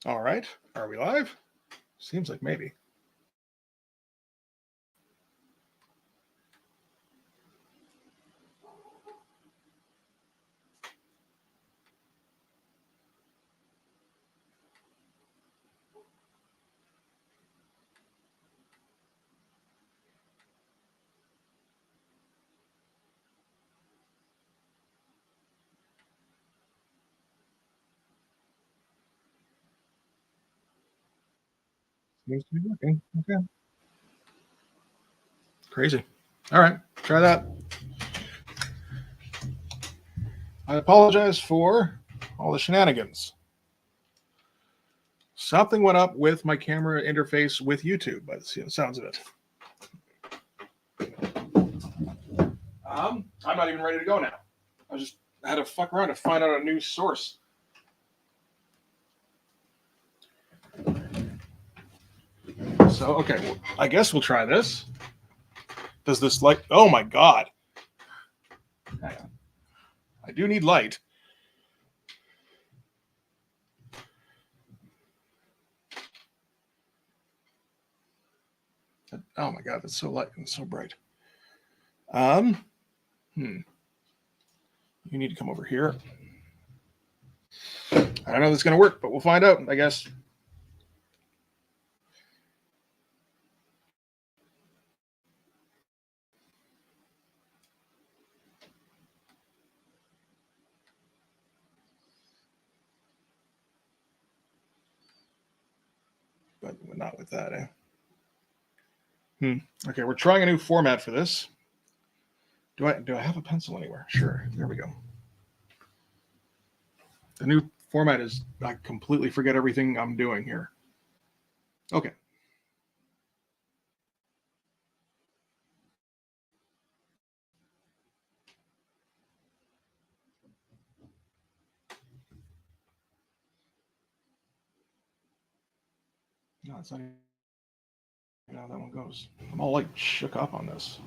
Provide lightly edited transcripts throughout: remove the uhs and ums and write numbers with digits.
All right. Are we live? Seems like maybe. Seems to be working. Okay. Crazy. All right. Try that. I apologize for all the shenanigans. Something went up with my camera interface with YouTube, by the sounds of it. I'm not even ready to go now. I just had to fuck around to find out a new source. So, okay, well, I guess we'll try this. Does this light? Oh my god. Hang on. I do need light. Oh my god, that's so light and so bright. You need to come over here. I don't know if this is going to work, but we'll find out, I guess. But not with that, eh? Okay, we're trying a new format for this. Do I have a pencil anywhere? Sure. There we go. The new format is I completely forget everything I'm doing here. Okay. No, it's not even how that one goes. I'm all like shook up on this.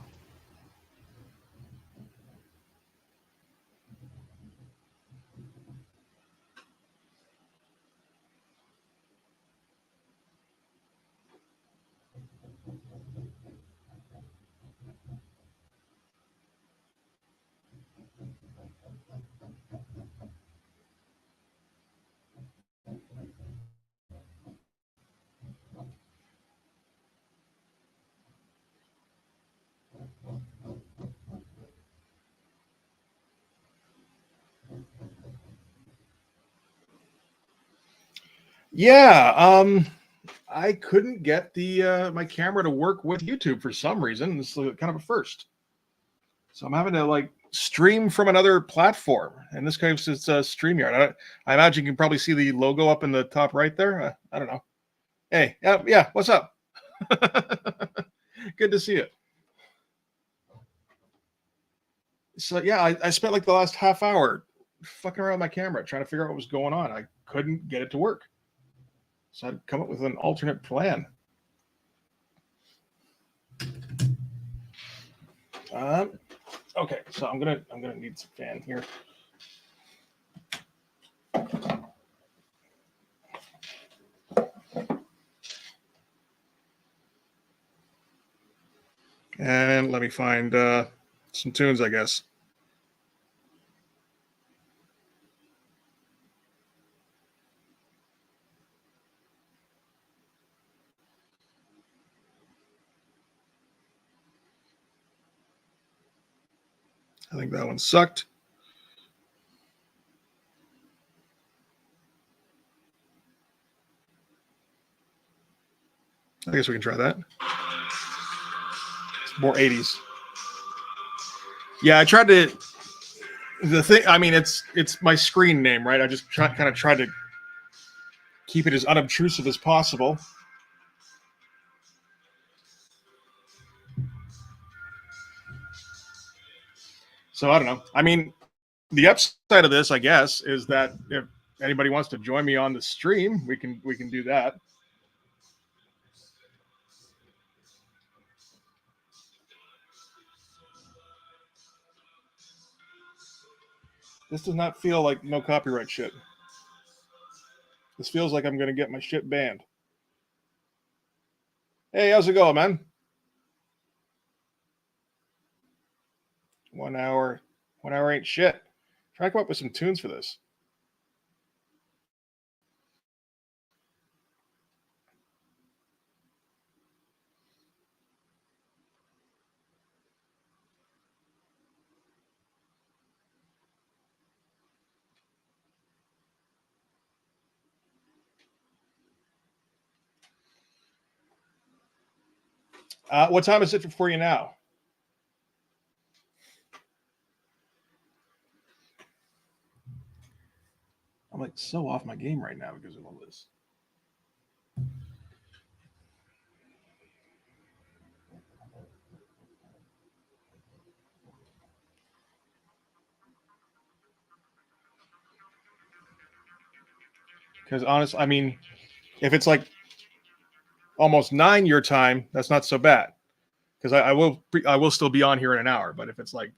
Yeah, I couldn't get the my camera to work with YouTube for some reason. This is kind of a first. So I'm having to like stream from another platform. In this case, it's StreamYard. I imagine you can probably see the logo up in the top right there. I don't know. Hey, yeah, what's up? Good to see you. So yeah, I spent like the last half hour fucking around with my camera trying to figure out what was going on. I couldn't get it to work. So I'd come up with an alternate plan. Um, okay, so I'm gonna need some fan here. And let me find some tunes, I guess. I think that one sucked. I guess we can try that. It's more 80s. Yeah, I tried to. The thing, I mean, it's my screen name, right? I just kind of tried to keep it as unobtrusive as possible. So I don't know. I mean, the upside of this, I guess, is that if anybody wants to join me on the stream, we can do that. This does not feel like no copyright shit. This feels like I'm going to get my shit banned. Hey, how's it going, man? 1 hour. 1 hour ain't shit. Try to come up with some tunes for this. What time is it for you now? I'm like so off my game right now because of all this. Because honestly, I mean, if it's like almost 9 your time, that's not so bad. Because I will still be on here in an hour. But if it's like,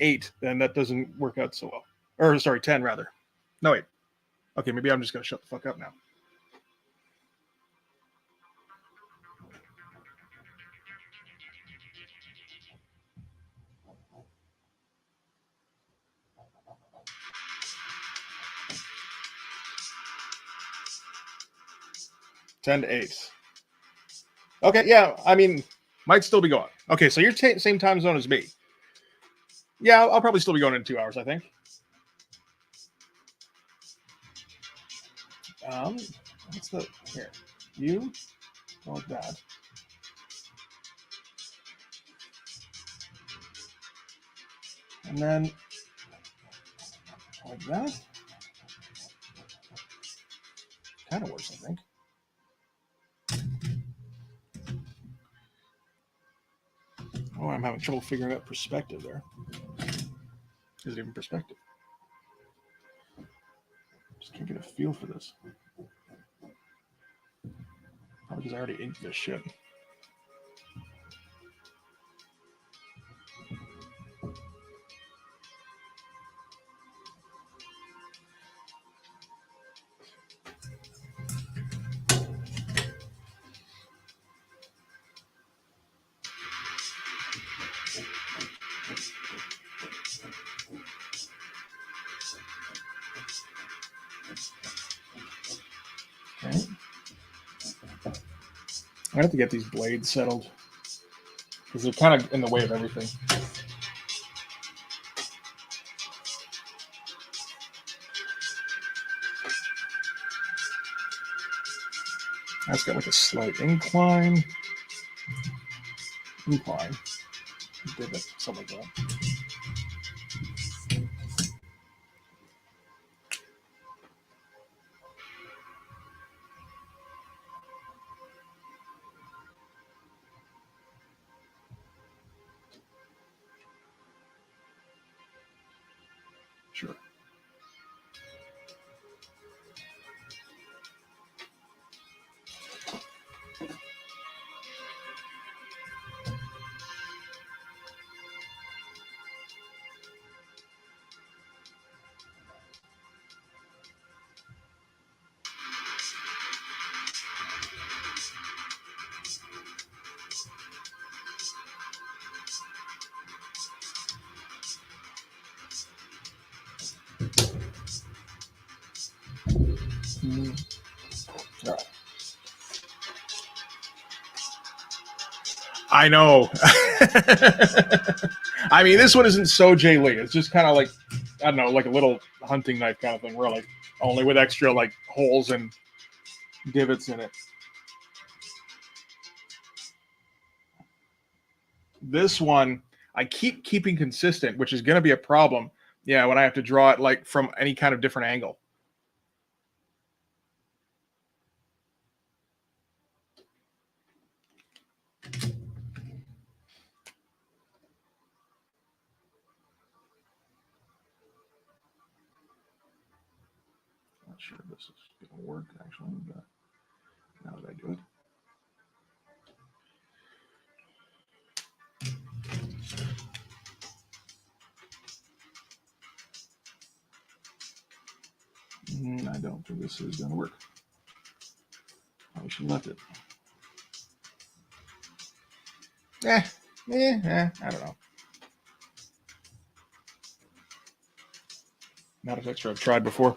8, then that doesn't work out so well. Or sorry, 10 rather. No, wait. Okay, maybe I'm just gonna shut the fuck up now. Ten to 8. Okay, yeah. I mean, might still be going. Okay, so you're same time zone as me. Yeah, I'll probably still be going in 2 hours. I think. What's the here? You like that? And then like that. Kind of works, I think. Oh, I'm having trouble figuring out perspective there. Is it even perspective? Just can't get a feel for this. Probably because I already inked this shit. Okay. I have to get these blades settled because they're kind of in the way of everything. That's got like a slight incline, divot, something like that. Sure. All right. I know. I mean, this one isn't so Jay Lee. It's just kind of like, I don't know, like a little hunting knife kind of thing, where like only with extra like holes and divots in it. This one, I keep keeping consistent, which is going to be a problem. Yeah, when I have to draw it like from any kind of different angle. Not sure if this is going to work actually, but now that I do it. I don't think this is going to work. I should have left it. I don't know. Not a fixture I've tried before.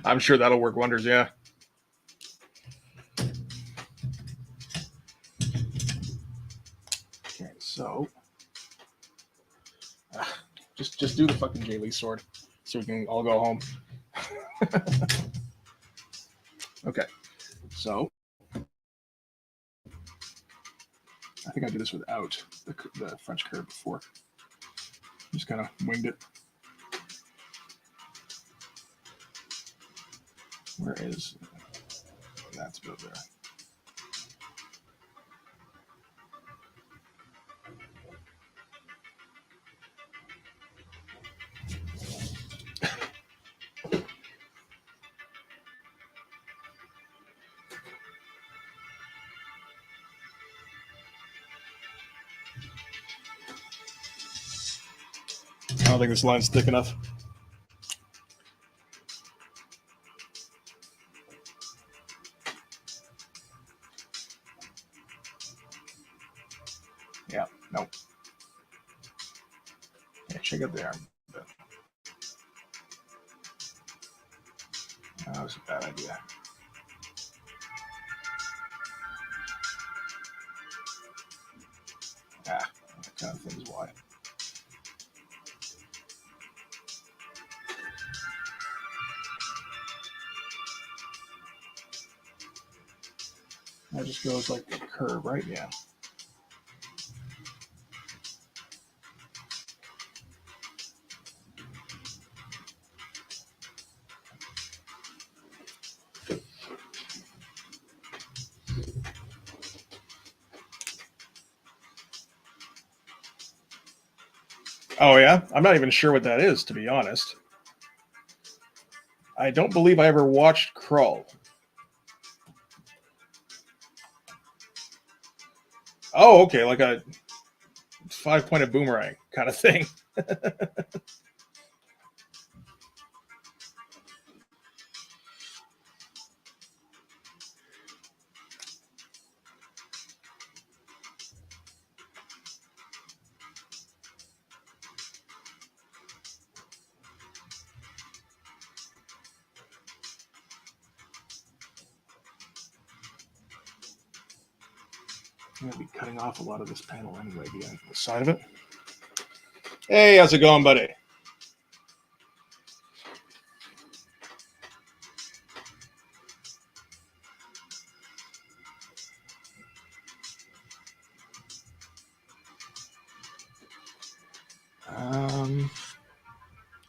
I'm sure that'll work wonders, yeah. Okay, so just do the fucking Jay Lee sword so we can all go home. Okay, so I think I did this without the French curve before. Just kind of winged it. Where is that's about there? I don't think this line's thick enough. Yeah, nope. Yeah, check out the arm. That was a bad idea. That kind of thing is why. That just goes like a curve, right? Yeah. Oh, yeah? I'm not even sure what that is, to be honest. I don't believe I ever watched Krull. Oh, okay, like a 5-pointed boomerang kind of thing. I'm going to be cutting off a lot of this panel anyway, behind the side of it. Hey, how's it going, buddy?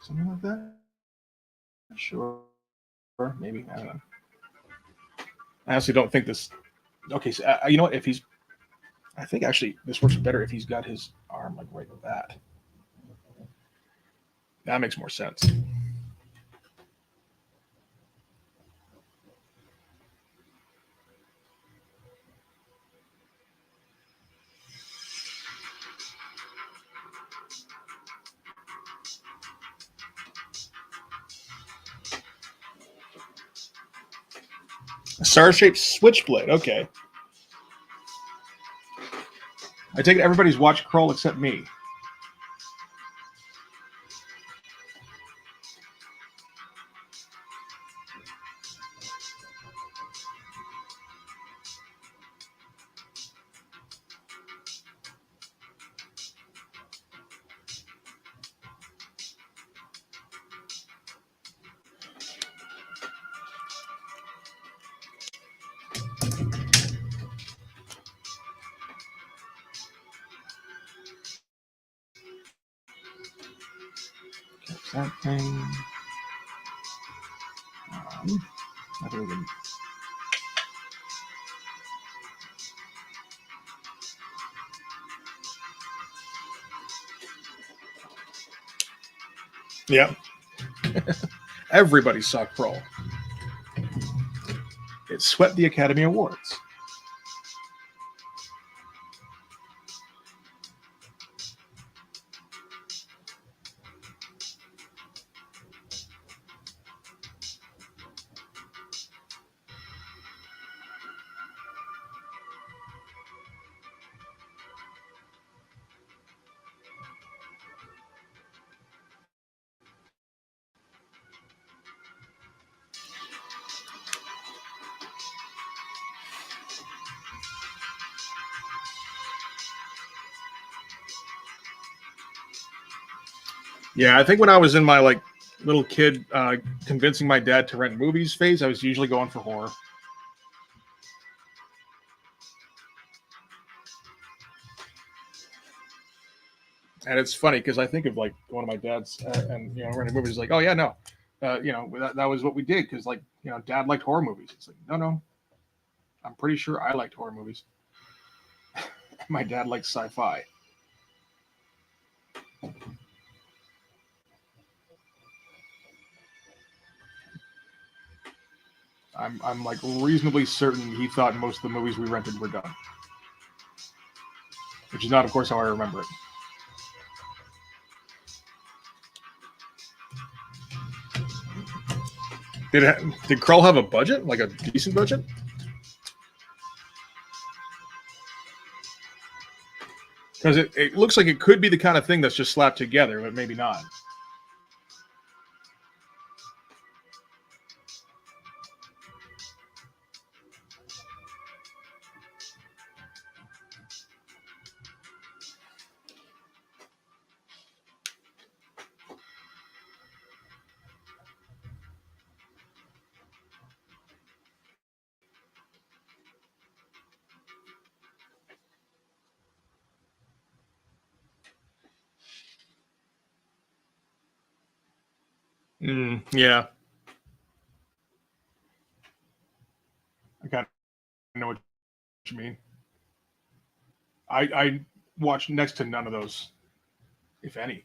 Something like that? Sure. Maybe. I don't know. I honestly don't think this... Okay, so you know what? If he's... I think actually this works better if he's got his arm like right with that. That makes more sense. A star-shaped switchblade. Okay. I take it everybody's watched Krull except me. That thing. I think we can. Yeah. Everybody saw Krull. It swept the Academy Awards. Yeah, I think when I was in my like little kid convincing my dad to rent movies phase, I was usually going for horror. And it's funny because I think of like one of my dad's and renting movies like, oh yeah, no, that was what we did because like dad liked horror movies. It's like no, I'm pretty sure I liked horror movies. My dad likes sci-fi. I'm like reasonably certain he thought most of the movies we rented were done, which is not, of course, how I remember it. Did Krull have a budget, like a decent budget? Because it looks like it could be the kind of thing that's just slapped together, but maybe not. Yeah, I kind of know what you mean. I watched next to none of those, if any.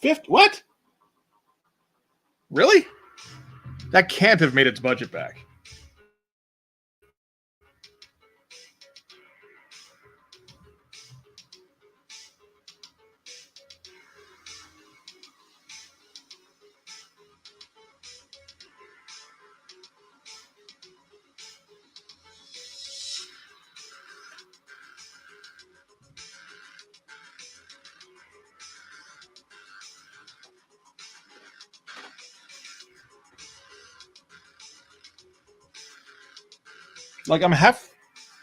Fifth? What? Really? That can't have made its budget back. Like I'm half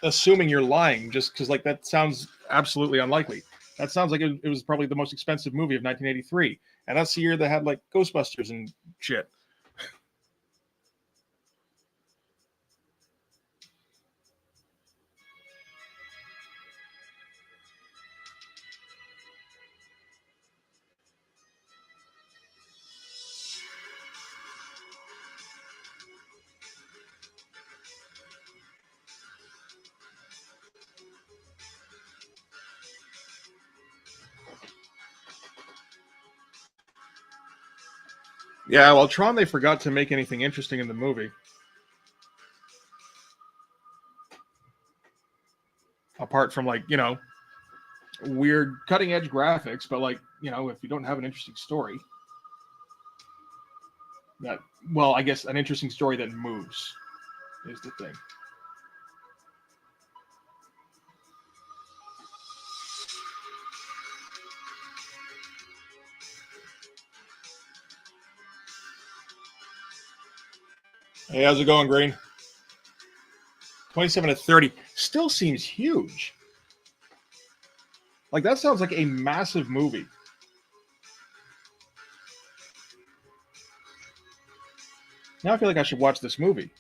assuming you're lying, just because like that sounds absolutely unlikely. That sounds like it was probably the most expensive movie of 1983, and that's the year that had like Ghostbusters and shit. Yeah, well, Tron, they forgot to make anything interesting in the movie. Apart from like, weird cutting edge graphics, but like, if you don't have an interesting story, that, well, I guess an interesting story that moves is the thing. Hey, how's it going, Green? 27 to 30 still seems huge. Like, that sounds like a massive movie. Now I feel like I should watch this movie.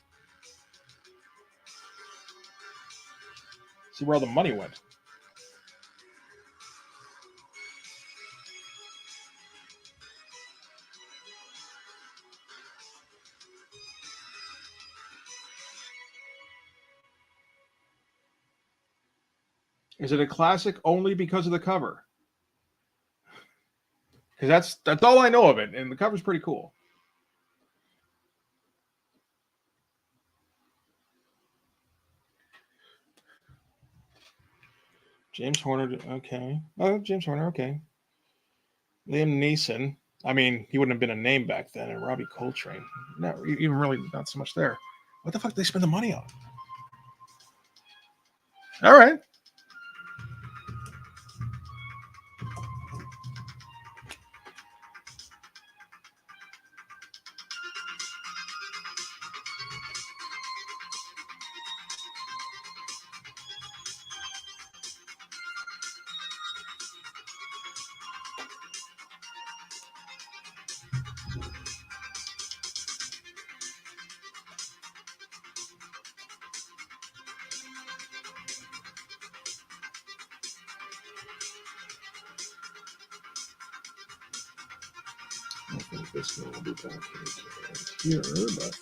See where all the money went. Is it a classic only because of the cover? Because that's all I know of it, and the cover's pretty cool. James Horner, okay. Oh, James Horner, okay. Liam Neeson. I mean, he wouldn't have been a name back then. And Robbie Coltrane. No, even really not so much there. What the fuck did they spend the money on? All right. think this one will be back here, but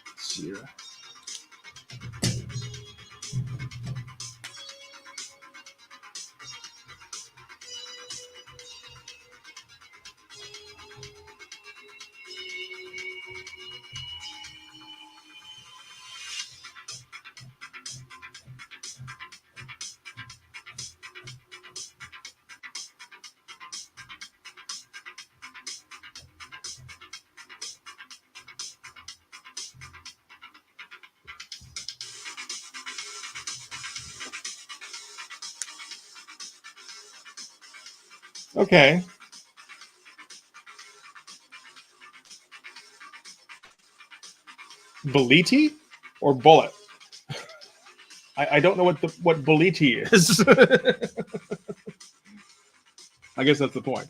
let's see here. Okay. Beliti or bullet? I don't know what Beliti is. I guess that's the point.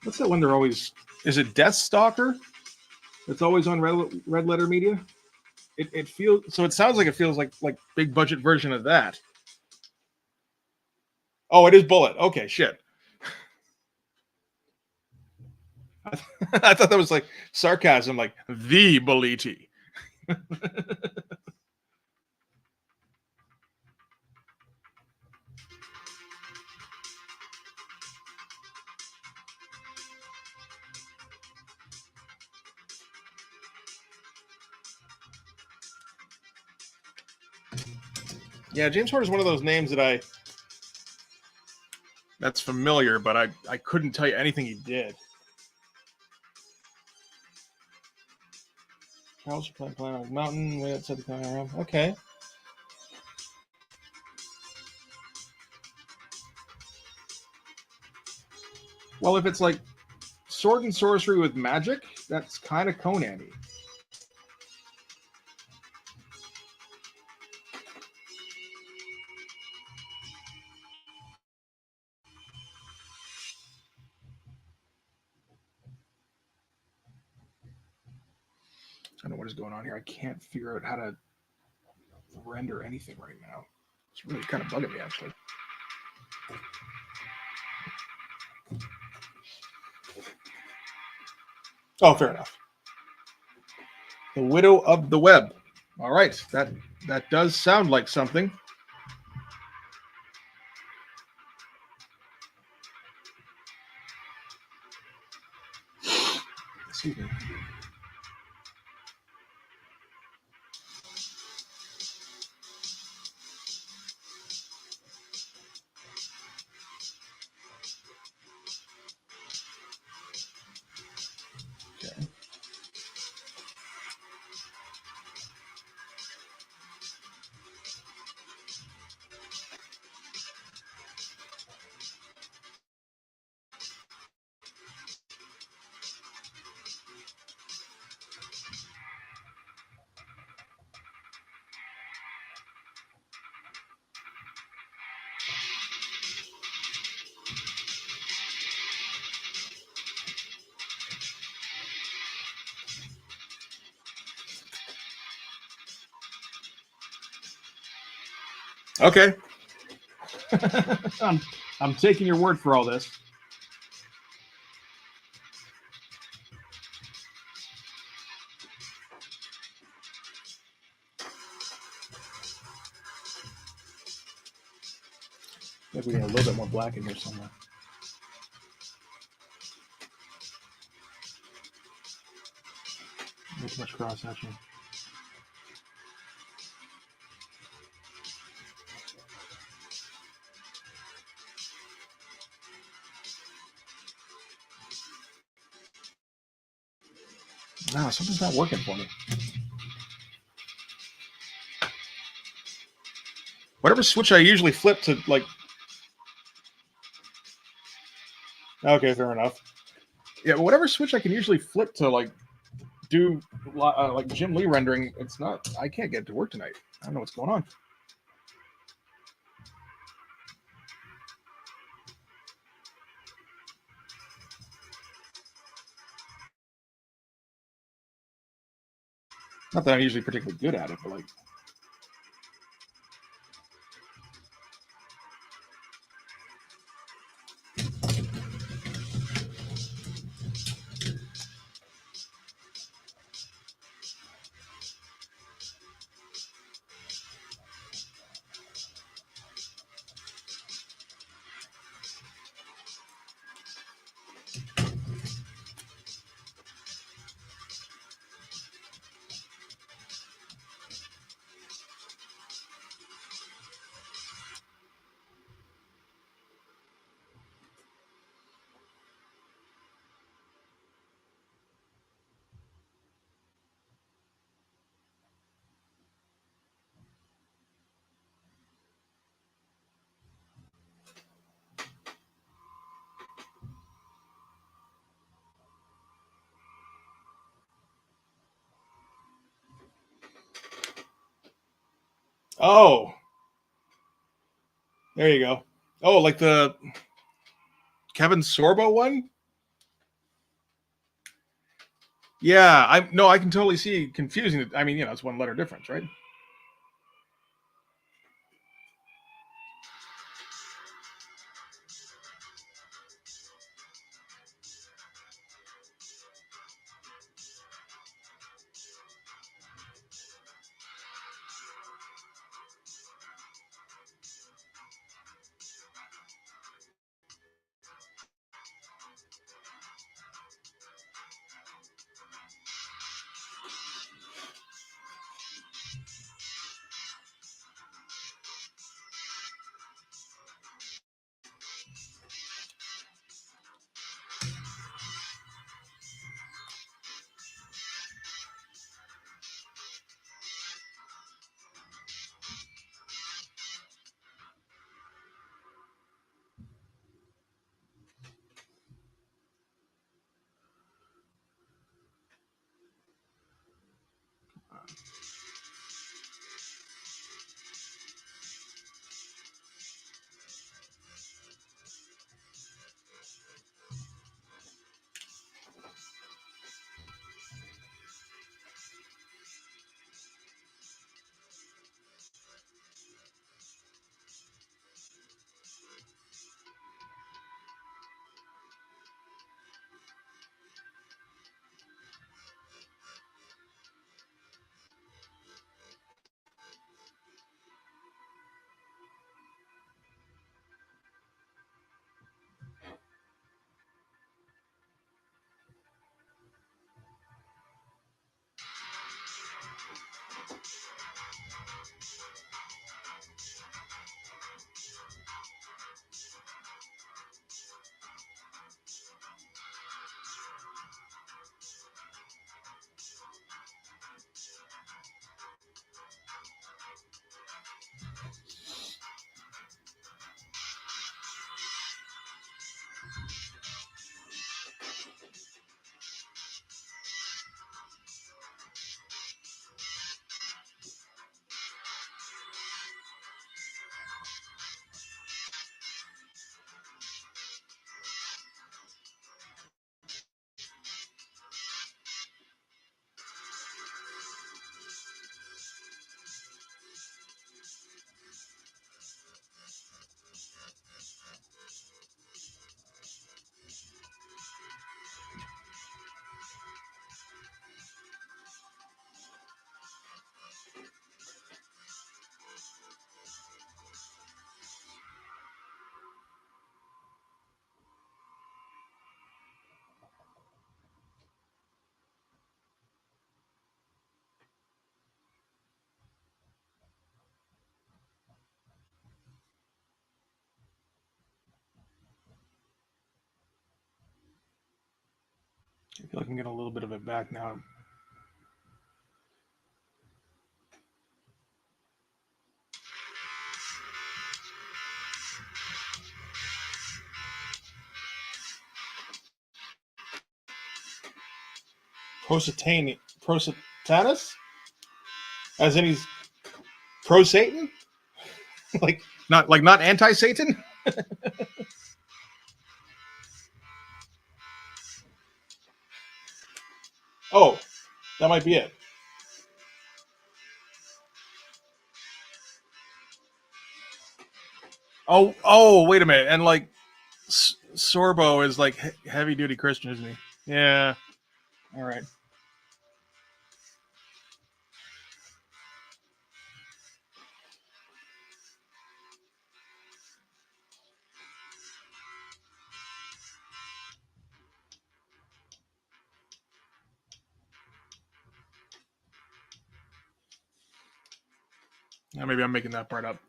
What's that one they're always... Is it Death Stalker? It's always on Red Letter Media? It feels... So it sounds like it feels like big budget version of that. Oh, it is Bullet. Okay, shit. I thought that was like sarcasm, like the Beliti. Yeah, James Horner is one of those names that's familiar, but I couldn't tell you anything he did. Charles playing on Mountain, way outside the camera. Okay. Well, if it's like sword and sorcery with magic, that's kind of Conan-y. I don't know what is going on here. I can't figure out how to render anything right now. It's really kind of bugging me, actually. Oh, fair enough. The Widow of the Web. All right, that does sound like something. Excuse me. Okay. Okay. I'm taking your word for all this. Maybe we get a little bit more black in here somewhere. Not too much cross hatching. No, something's not working for me. Whatever switch I usually flip to, like... Okay, fair enough. Yeah, whatever switch I can usually flip to, like, do like Jim Lee rendering. It's not. I can't get to work tonight. I don't know what's going on. Not that I'm usually particularly good at it, but like. Oh, there you go. Oh, like the Kevin Sorbo one? Yeah, I no, I can totally see confusing it. I mean, it's one letter difference, right? I feel like I'm getting a little bit of it back now. Prosatanus, as in he's pro Satan, like not anti Satan. Oh, that might be it. Oh, wait a minute. And like Sorbo is like heavy duty Christian, isn't he? Yeah. All right. Yeah, maybe I'm making that part up.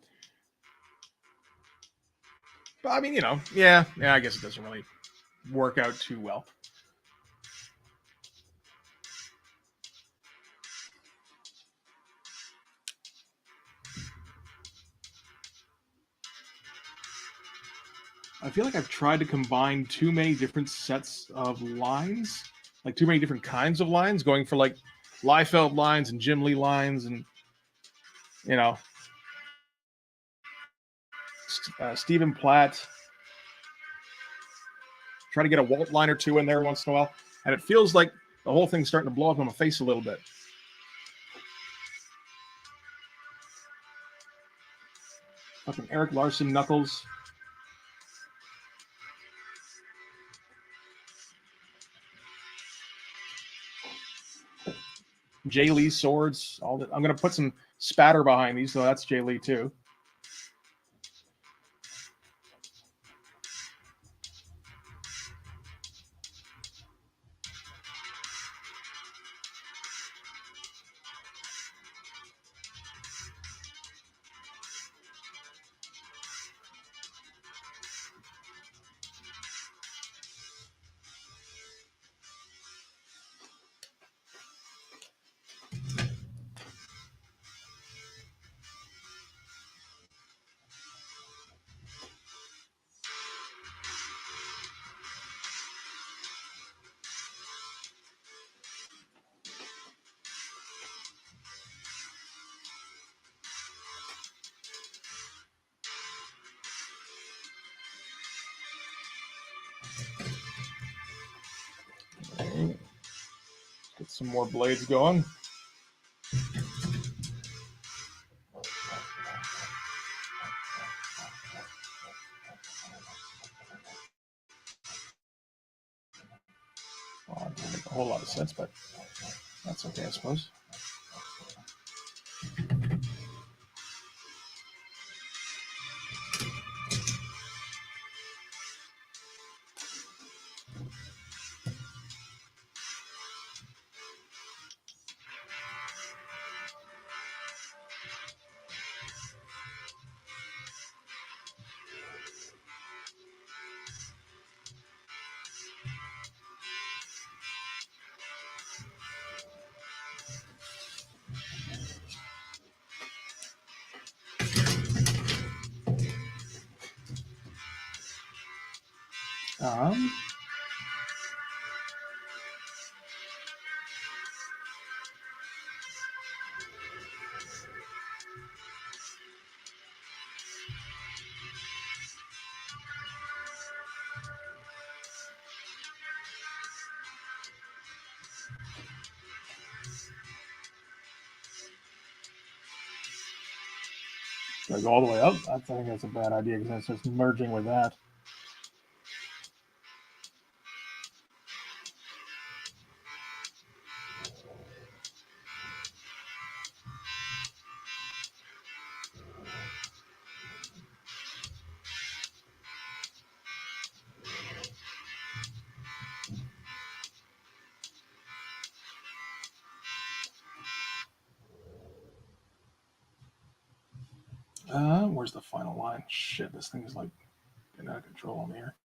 But I mean, yeah. I guess it doesn't really work out too well. I feel like I've tried to combine too many different sets of lines, like too many different kinds of lines, going for like Liefeld lines and Jim Lee lines, and you know, Stephen Platt. Try to get a Walt line or two in there once in a while, and it feels like the whole thing's starting to blow up on my face a little bit. Fucking Eric Larson knuckles. Jay Lee swords. All that. I'm gonna put some spatter behind these, so that's Jay Lee too. Get some more blades going. Well, that doesn't make a whole lot of sense, but that's okay, I suppose. Um, do I go all the way up? I think that's a bad idea because it's just merging with that. Where's the final line? Shit, this thing is like getting out of control on here.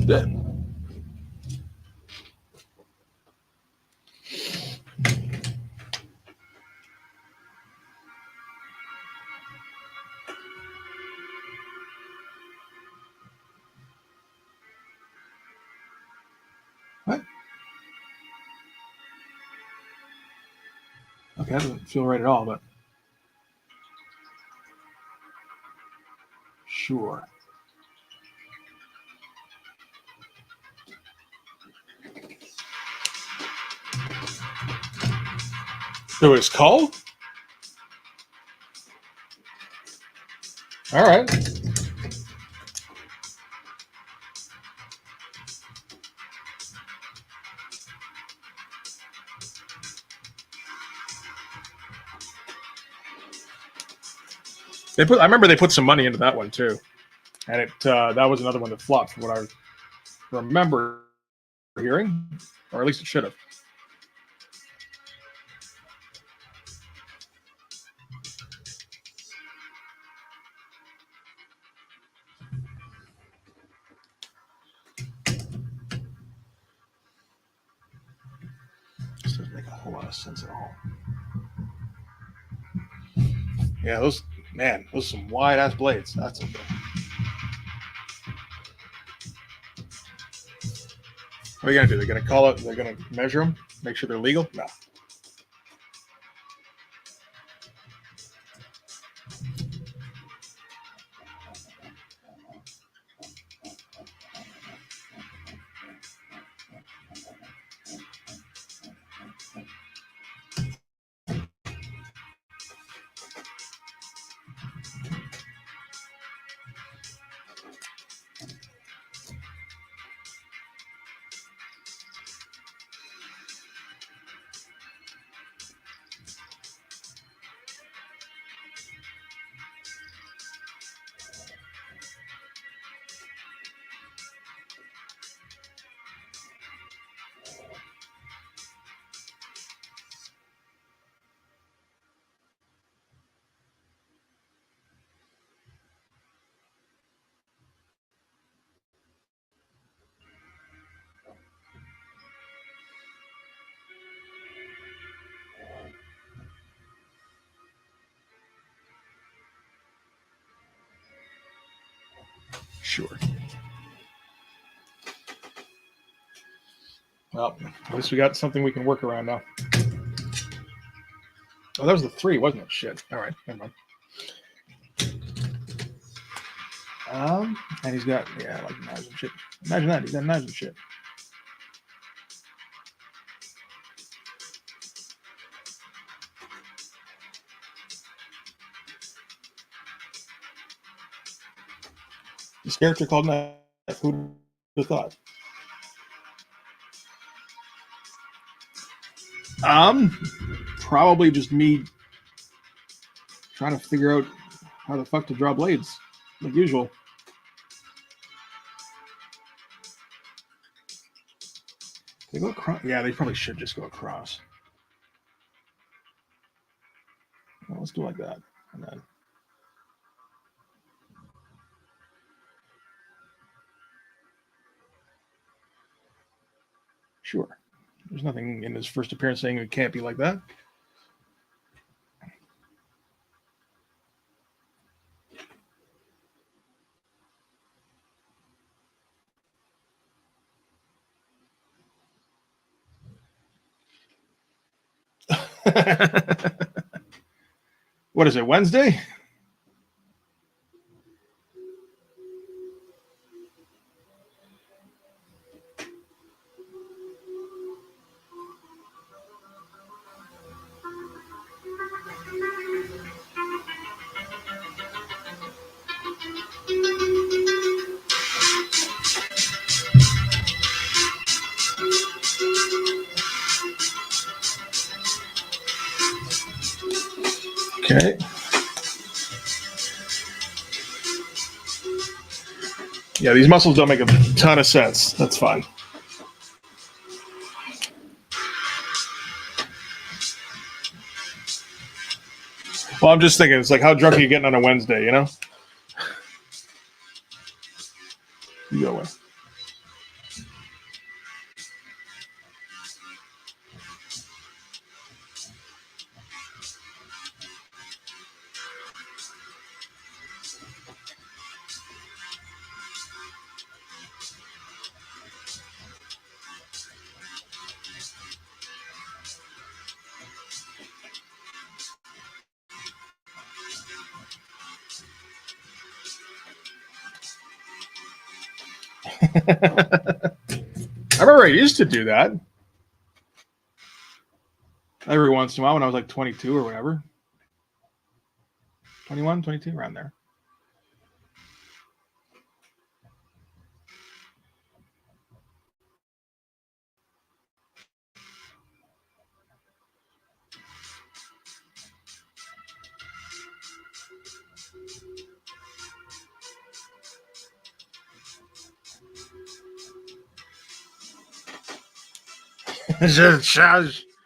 Then. Okay, that doesn't feel right at all, but sure. So it's called? All right. I remember they put some money into that one too, and that was another one that flopped from what I remember hearing, or at least it should have. This doesn't make a whole lot of sense at all. Yeah, those are some wide ass blades. That's okay. What are you gonna do? They're gonna call it. They're gonna measure them, make sure they're legal. No. Sure. Well, at least we got something we can work around now. Oh, that was the 3, wasn't it? Shit. All right, never mind. And he's got like knives and shit. Imagine that, he's got knives and shit. This character called Knife. Who'd have thought? Probably just me trying to figure out how the fuck to draw blades, like usual. They go across. Yeah, they probably should just go across. Well, let's do it like that, and then. Sure. There's nothing in his first appearance saying it can't be like that. What is it, Wednesday? Okay. Yeah, these muscles don't make a ton of sense. That's fine. Well, I'm just thinking, it's like, how drunk are you getting on a Wednesday, you know? You go away. I remember I used to do that every once in a while when I was like 22 or whatever. 21, 22, around there.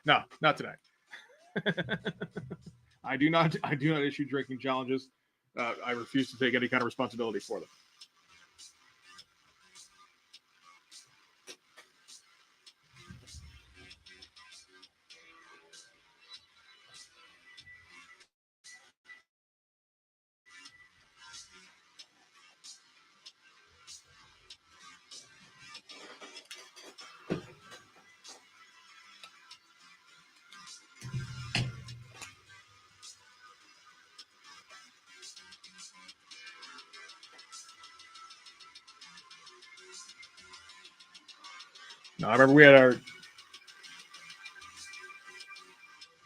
No, not today. I do not issue drinking challenges. I refuse to take any kind of responsibility for them. No, I remember we had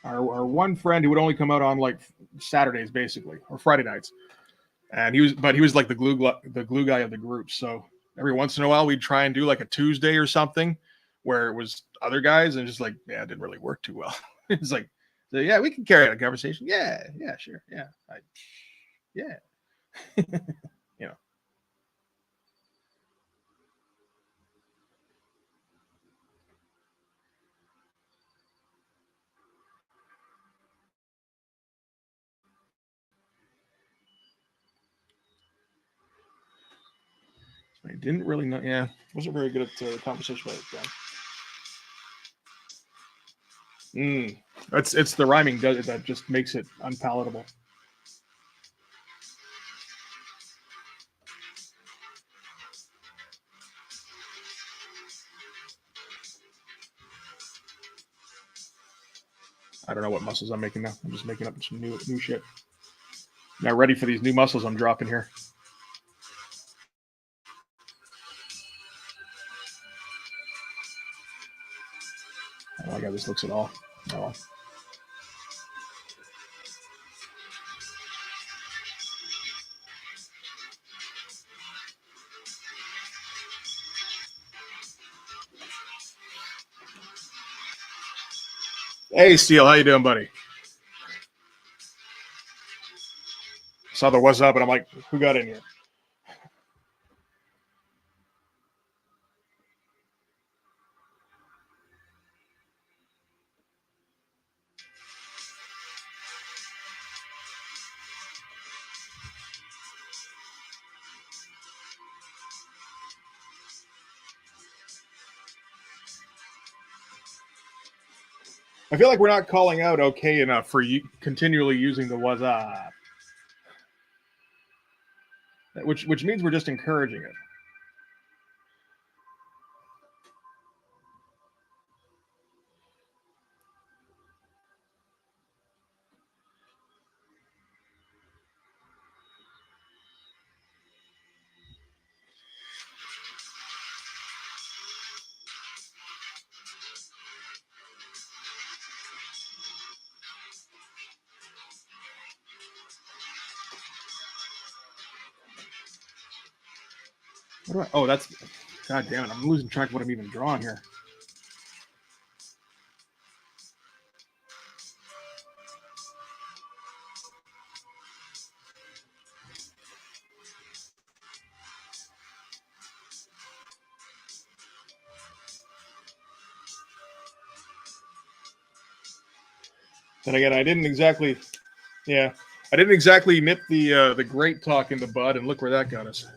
our one friend who would only come out on like Saturdays basically or Friday nights, and he was like the glue guy of the group. So every once in a while we'd try and do like a Tuesday or something where it was other guys, and just like yeah, it didn't really work too well. It's like so, yeah, we can carry on a conversation. Yeah, sure, yeah, yeah, you know. I didn't really know. Yeah, wasn't very good at the conversation with it. It's the rhyming that just makes it unpalatable. I don't know what muscles I'm making now. I'm just making up some new shit. Now ready for these new muscles I'm dropping here. I don't like how this looks at all. Oh well. Hey, Steele, how you doing, buddy? Saw the what's up, and I'm like, who got in here? I feel like we're not calling out okay enough for you continually using the what's up, which means we're just encouraging it. What do I? Oh, that's. God damn it! I'm losing track of what I'm even drawing here. Then again, I didn't exactly. Yeah, I didn't exactly nip the great talk in the bud, and look where that got us.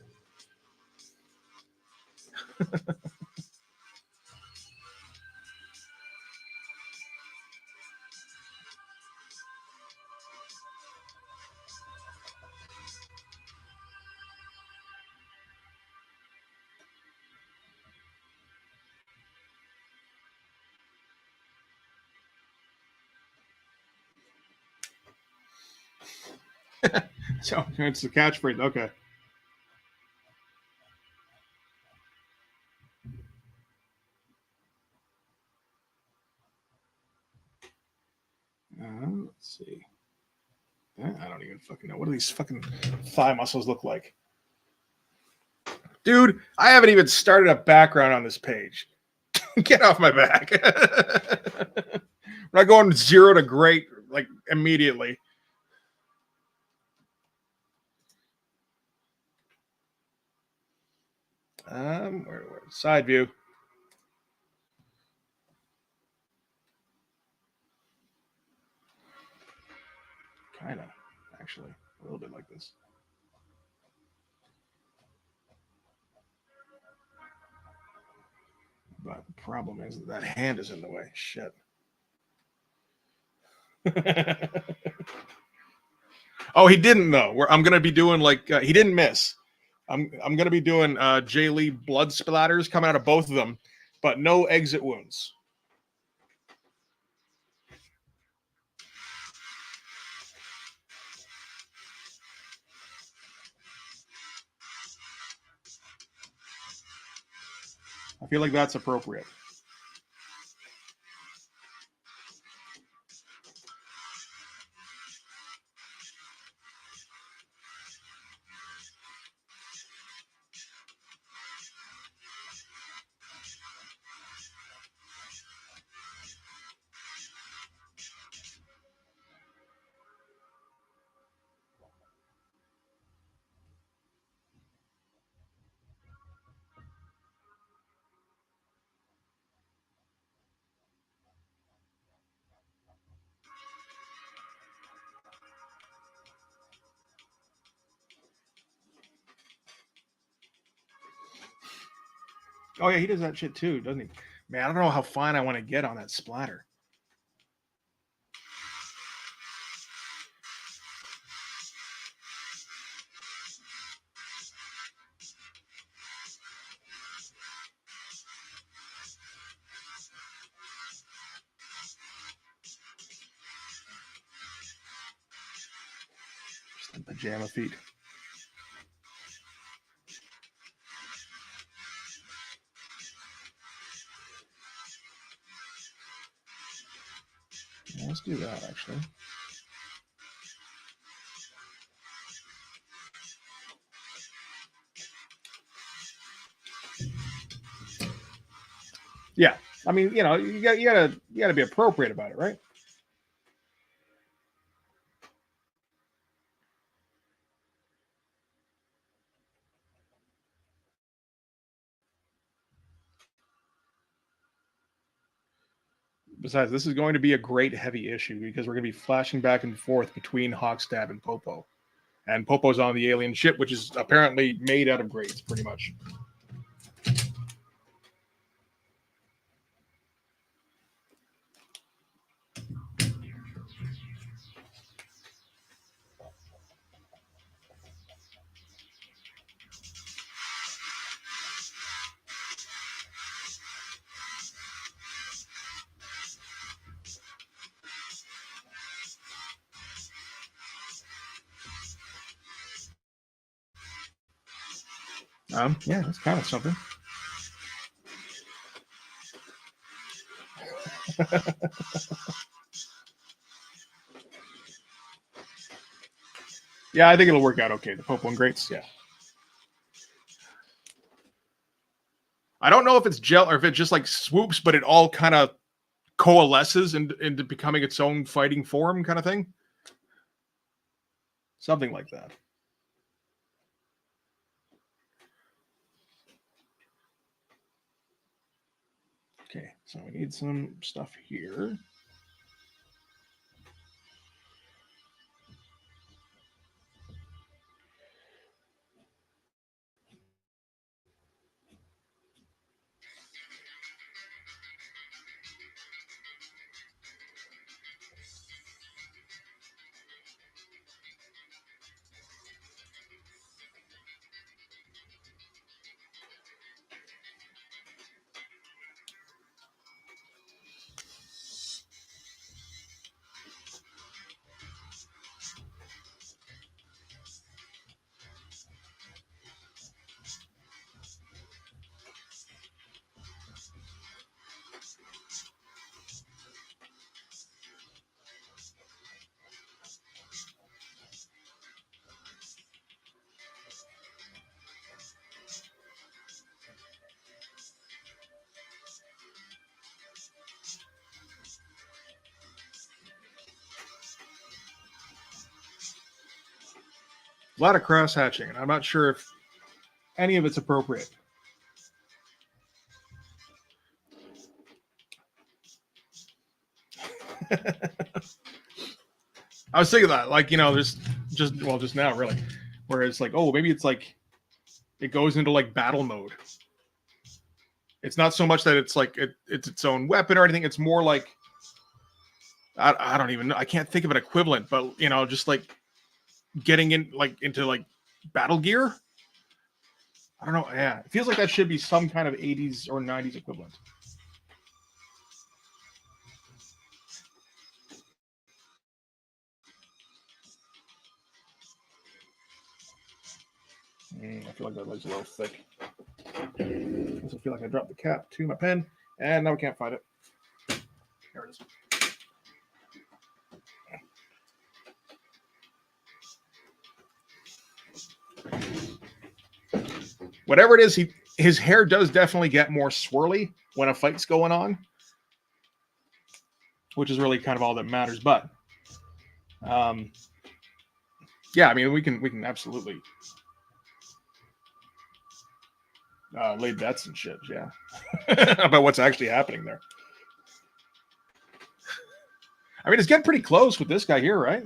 So it's the catchphrase. Okay. Let's see. I don't even fucking know. What do these fucking thigh muscles look like? Dude, I haven't even started a background on this page. Get off my back. We're not going 0 to great like immediately. Where side view. Kind of, actually, a little bit like this. But the problem is that hand is in the way. Shit. Oh, he didn't though. I'm gonna be doing like he didn't miss. I'm gonna be doing Jay Lee blood splatters coming out of both of them, but no exit wounds. I feel like that's appropriate. Oh yeah, he does that shit too, doesn't he? Man, I don't know how fine I want to get on that splatter. Just in pajama feet. Yeah, let's do that actually. Yeah, I mean, you know, you gotta be appropriate about it, right? Besides, this is going to be a great heavy issue because we're going to be flashing back and forth between Hawkstab and Popo. And Popo's on the alien ship, which is apparently made out of grades, pretty much. Yeah, that's kind of something. Yeah, I think it'll work out okay. The Popo and Greats, yeah. I don't know if it's gel or if it just like swoops, but it all kind of coalesces into becoming its own fighting form, kind of thing. Something like that. Okay, so we need some stuff here. A lot of cross hatching, and I'm not sure if any of it's appropriate. I was thinking that, like, you know, there's just now, really, where it's like, oh, maybe it's like it goes into like battle mode. It's not so much that it's like it's its own weapon or anything. It's more like I don't even know. I can't think of an equivalent, but you know, just like getting in like into like battle gear. I don't know. Yeah, it feels like that should be some kind of 80s or 90s equivalent. I feel like that leg's a little thick. I also feel like I dropped the cap to my pen, and now we can't find it. There it is. Whatever it is, his hair does definitely get more swirly when a fight's going on, which is really kind of all that matters. But yeah, I mean, we can absolutely lay bets and shit, yeah, about what's actually happening there. I mean, it's getting pretty close with this guy here, right?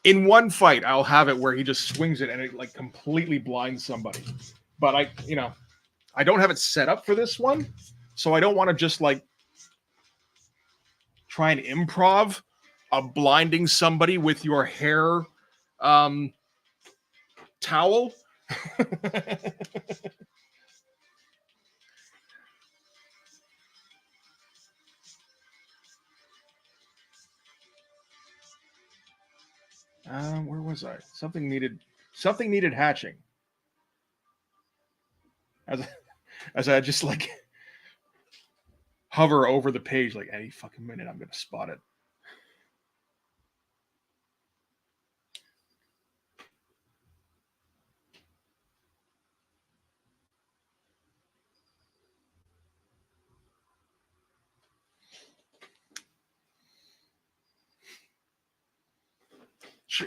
In one fight, I'll have it where he just swings it and it like completely blinds somebody. But I don't have it set up for this one, so I don't want to just like try and improv a blinding somebody with your hair towel. Where was I? Something needed hatching. As I just like hover over the page, like any fucking minute, I'm gonna spot it.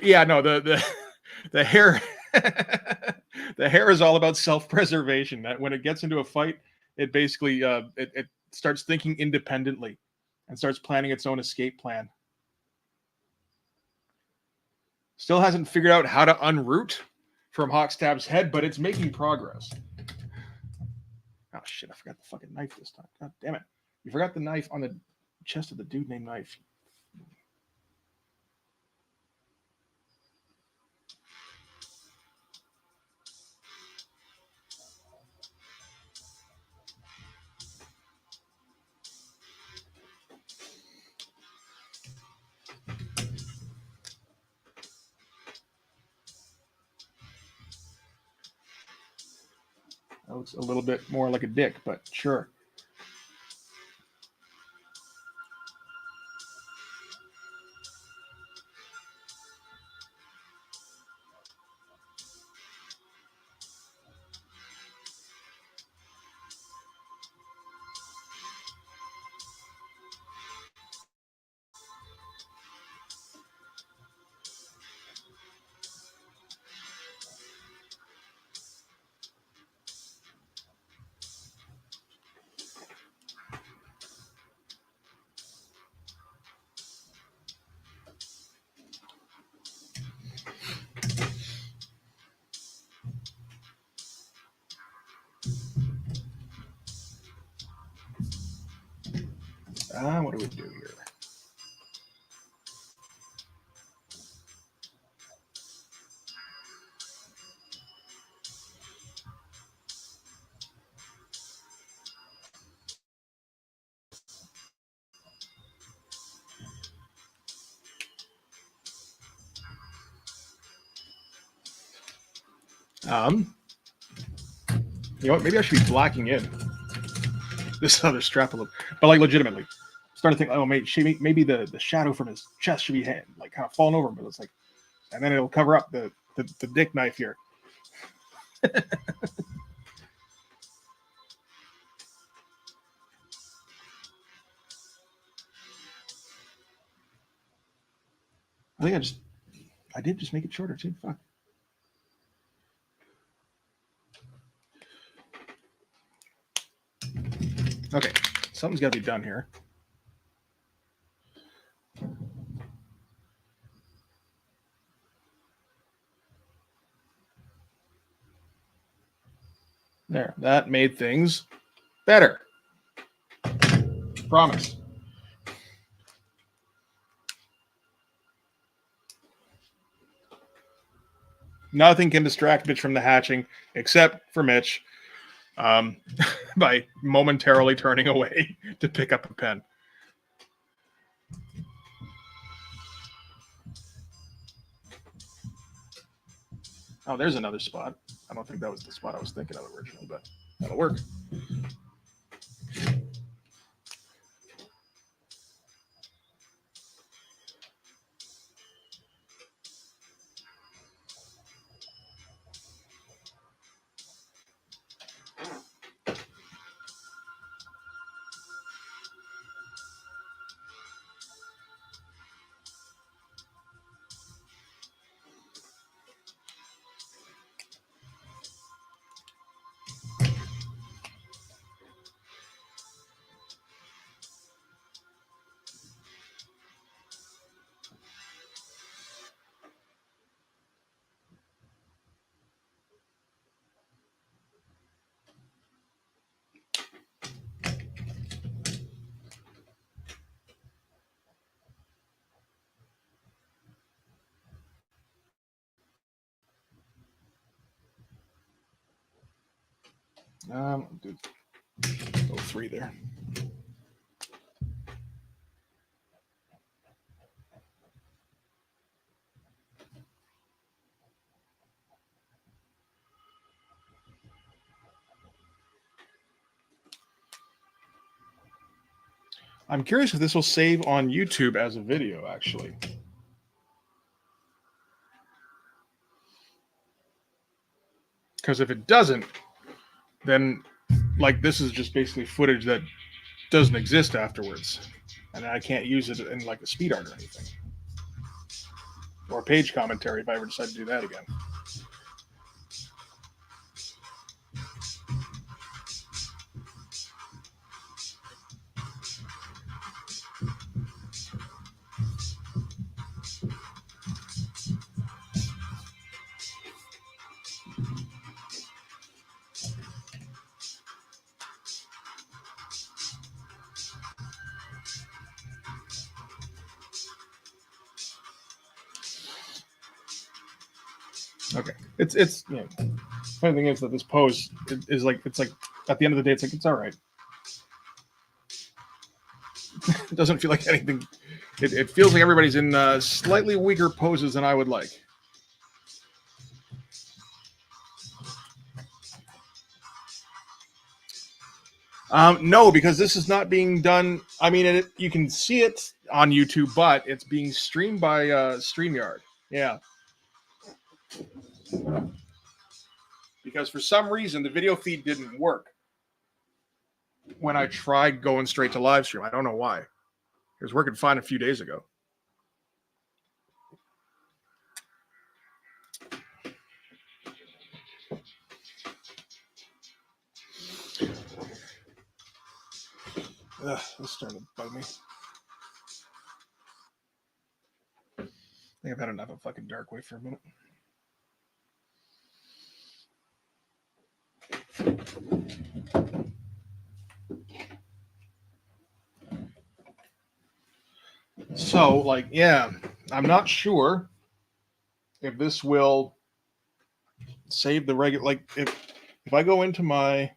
Yeah, no, the hair the hair is all about self-preservation. That when it gets into a fight, it basically it starts thinking independently and starts planning its own escape plan. Still hasn't figured out how to unroot from Hawkstab's head, but it's making progress. Oh shit, I forgot the fucking knife this time. God damn it. You forgot the knife on the chest of the dude named Knife. That looks a little bit more like a dick, but sure. What do we do here? You know what? Maybe I should be blacking in this other strap a little, but like legitimately, starting to think, oh, maybe the shadow from his chest should be like kind of falling over, but it's like, and then it'll cover up the dick knife here. I think I did just make it shorter too. Fuck. Okay, something's got to be done here. There, that made things better. Promise. Nothing can distract Mitch from the hatching, except for Mitch, by momentarily turning away to pick up a pen. Oh, there's another spot. I don't think that was the spot I was thinking of originally, but that'll work. Do 3 there. I'm curious if this will save on YouTube as a video, actually. Because if it doesn't, then like this is just basically footage that doesn't exist afterwards. And I can't use it in like a speed art or anything. Or page commentary if I ever decide to do that again. Okay, it's you know, funny thing is that this pose is like it's like at the end of the day it's all right. It doesn't feel like anything. It feels like everybody's in slightly weaker poses than I would like. No, because this is not being done. I mean, you can see it on YouTube, but it's being streamed by StreamYard. Yeah. Because for some reason, the video feed didn't work when I tried going straight to live stream. I don't know why. It was working fine a few days ago. This starting to bug me. I think I've had enough of fucking Darkwave for a minute. So, like, yeah, I'm not sure if this will save the regular. Like, if I go into my,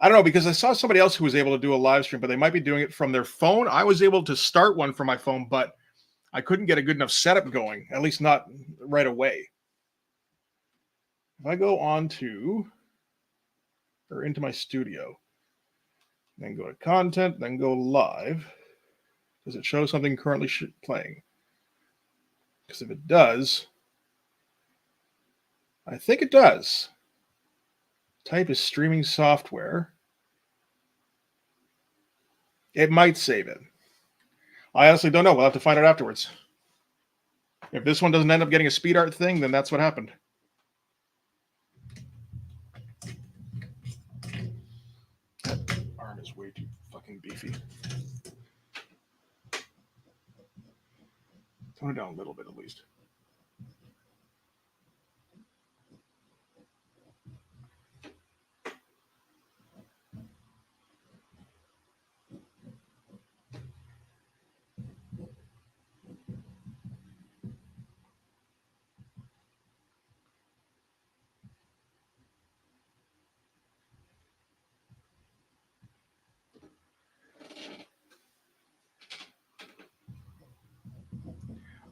I don't know, because I saw somebody else who was able to do a live stream, but they might be doing it from their phone. I was able to start one from my phone, but I couldn't get a good enough setup going, at least not right away. If I go on to, or into my studio, then go to content, then go live, does it show something currently playing? Because if it does, I think it does. Type is streaming software. It might save it. I honestly don't know. We'll have to find out afterwards. If this one doesn't end up getting a speed art thing, then that's what happened. That arm is way too fucking beefy. Tone it down a little bit at least.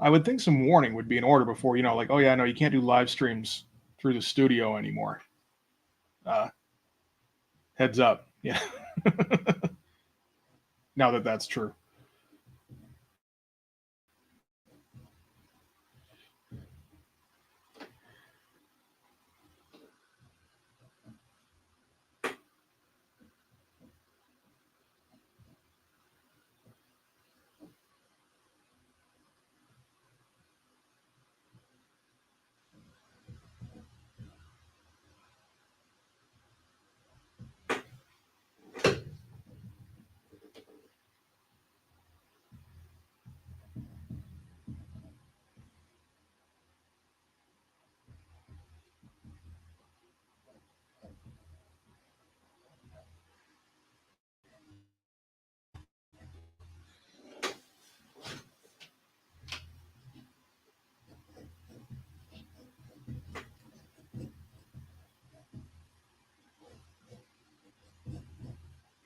I would think some warning would be in order before, like, oh yeah, no, you can't do live streams through the studio anymore. Heads up. Yeah. Now that that's true.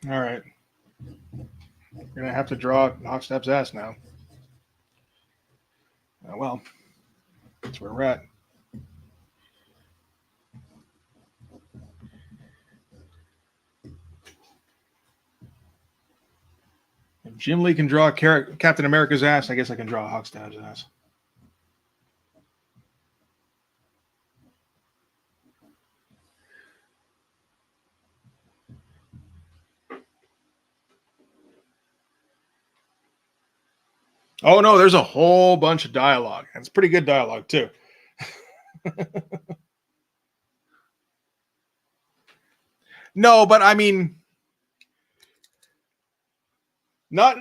All right. You're going to have to draw Hockstab's ass now. Well, that's where we're at. If Jim Lee can draw Captain America's ass, I guess I can draw Hockstab's ass. Oh no, there's a whole bunch of dialogue. And it's pretty good dialogue too. No, but I mean, not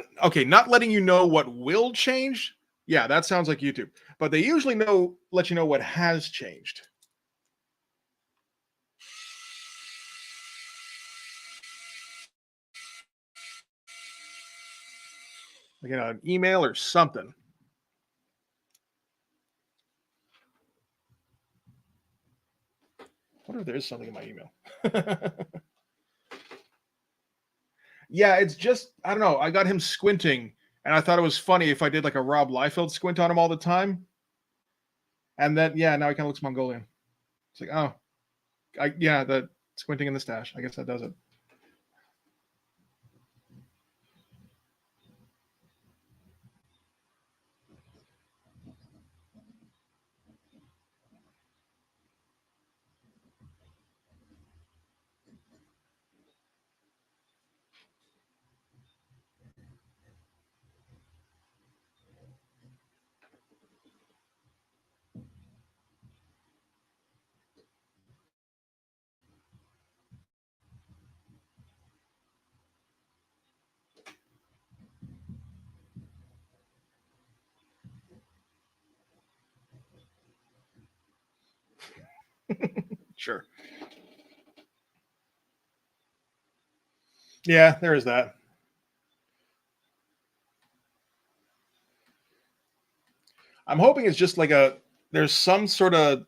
letting you know what will change. Yeah, that sounds like YouTube. But they usually let you know what has changed. Like an email or something. I wonder if there is something in my email. Yeah, it's just, I don't know. I got him squinting, and I thought it was funny if I did like a Rob Liefeld squint on him all the time. And then, yeah, now he kind of looks Mongolian. It's like, oh, yeah, the squinting in the stash. I guess that does it. Sure. Yeah, there is that. I'm hoping it's just like there's some sort of,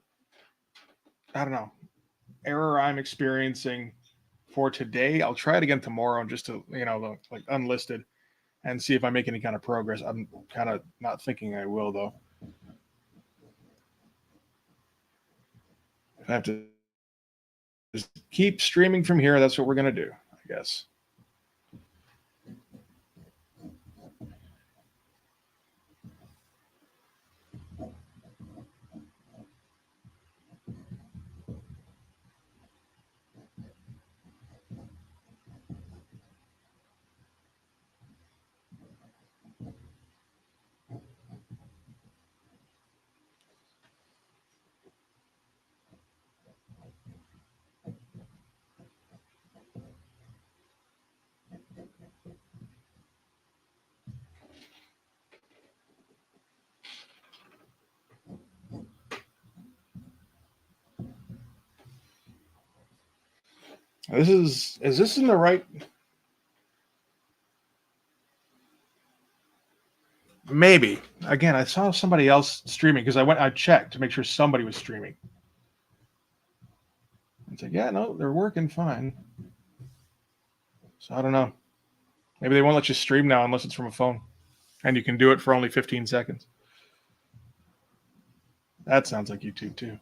I don't know, error I'm experiencing for today. I'll try it again tomorrow and just to, like unlisted and see if I make any kind of progress. I'm kind of not thinking I will, though. If I have to just keep streaming from here, that's what we're going to do, I guess. Is this in the right? Maybe. Again, I saw somebody else streaming because I checked to make sure somebody was streaming. It's like, yeah, no, they're working fine. So I don't know. Maybe they won't let you stream now unless it's from a phone. And you can do it for only 15 seconds. That sounds like YouTube too.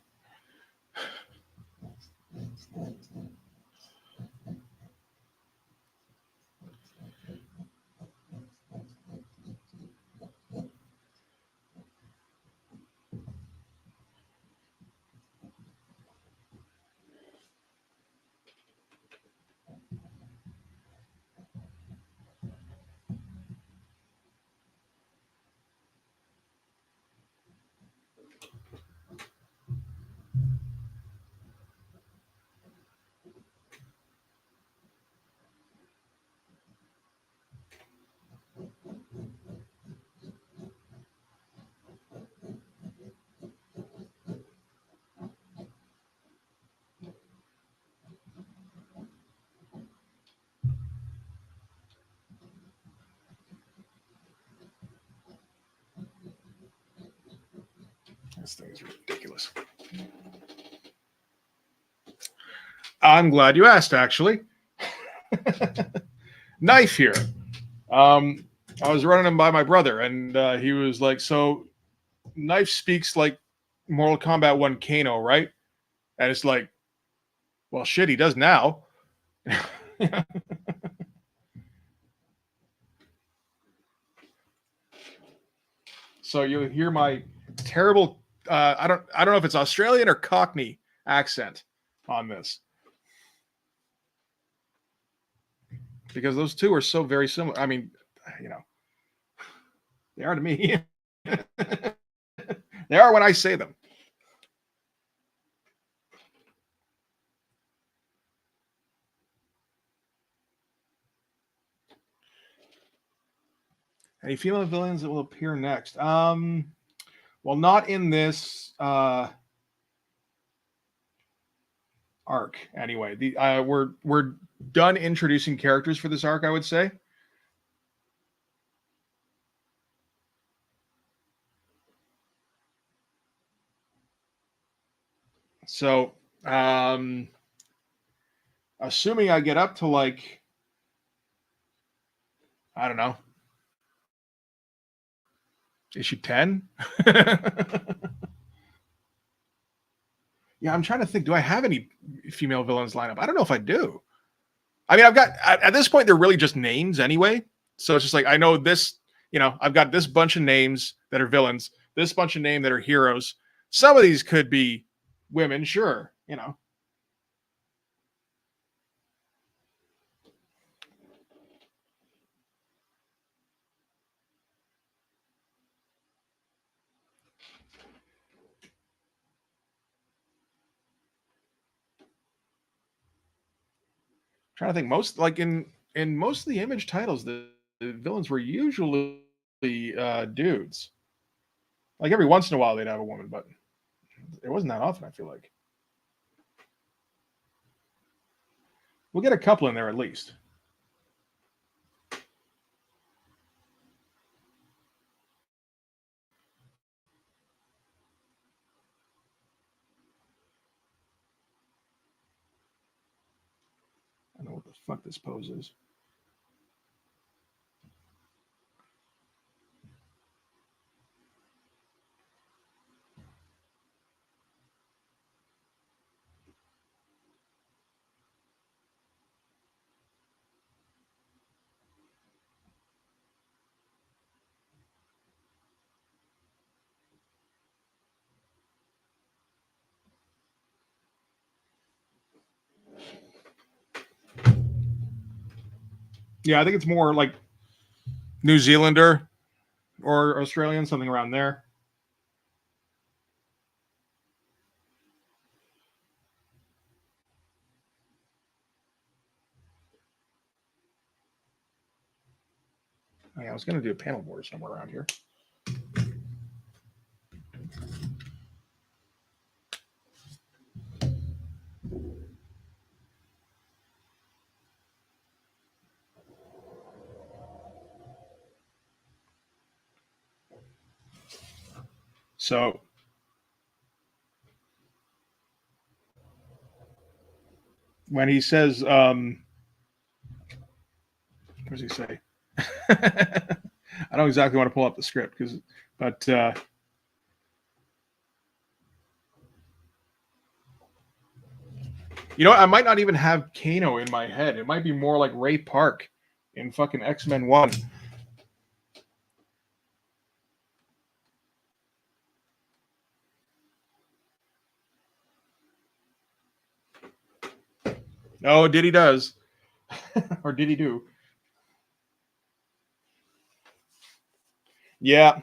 This thing is ridiculous. I'm glad you asked, actually. Knife here. I was running him by my brother, and he was like, so Knife speaks like Mortal Kombat 1 Kano, right? And it's like, well, shit, he does now. So you'll hear my terrible I don't know if it's Australian or Cockney accent on this. Because those two are so very similar. I mean, you know, they are to me. They are when I say them. Any female villains that will appear next? Well, not in this arc anyway. We're done introducing characters for this arc, I would say. So, assuming I get up to like, I don't know, issue 10. Yeah, I'm trying to think. Do I have any female villains lineup? I don't know if I do. I mean, I've got at this point they're really just names anyway. So it's just like I know this. You know, I've got this bunch of names that are villains, this bunch of names that are heroes. Some of these could be women, sure. You know, trying to think. Most like in most of the Image titles, the villains were usually dudes. Like every once in a while they'd have a woman, but it wasn't that often. I feel like we'll get a couple in there at least. I don't know what the fuck this pose is. Yeah, I think it's more like New Zealander or Australian, something around there. Oh, yeah, I was going to do a panel board somewhere around here. So when he says, what does he say? I don't exactly want to pull up the script but you know, I might not even have Kano in my head. It might be more like Ray Park in fucking X-Men 1. Oh, Diddy does. Or did he do? Yeah.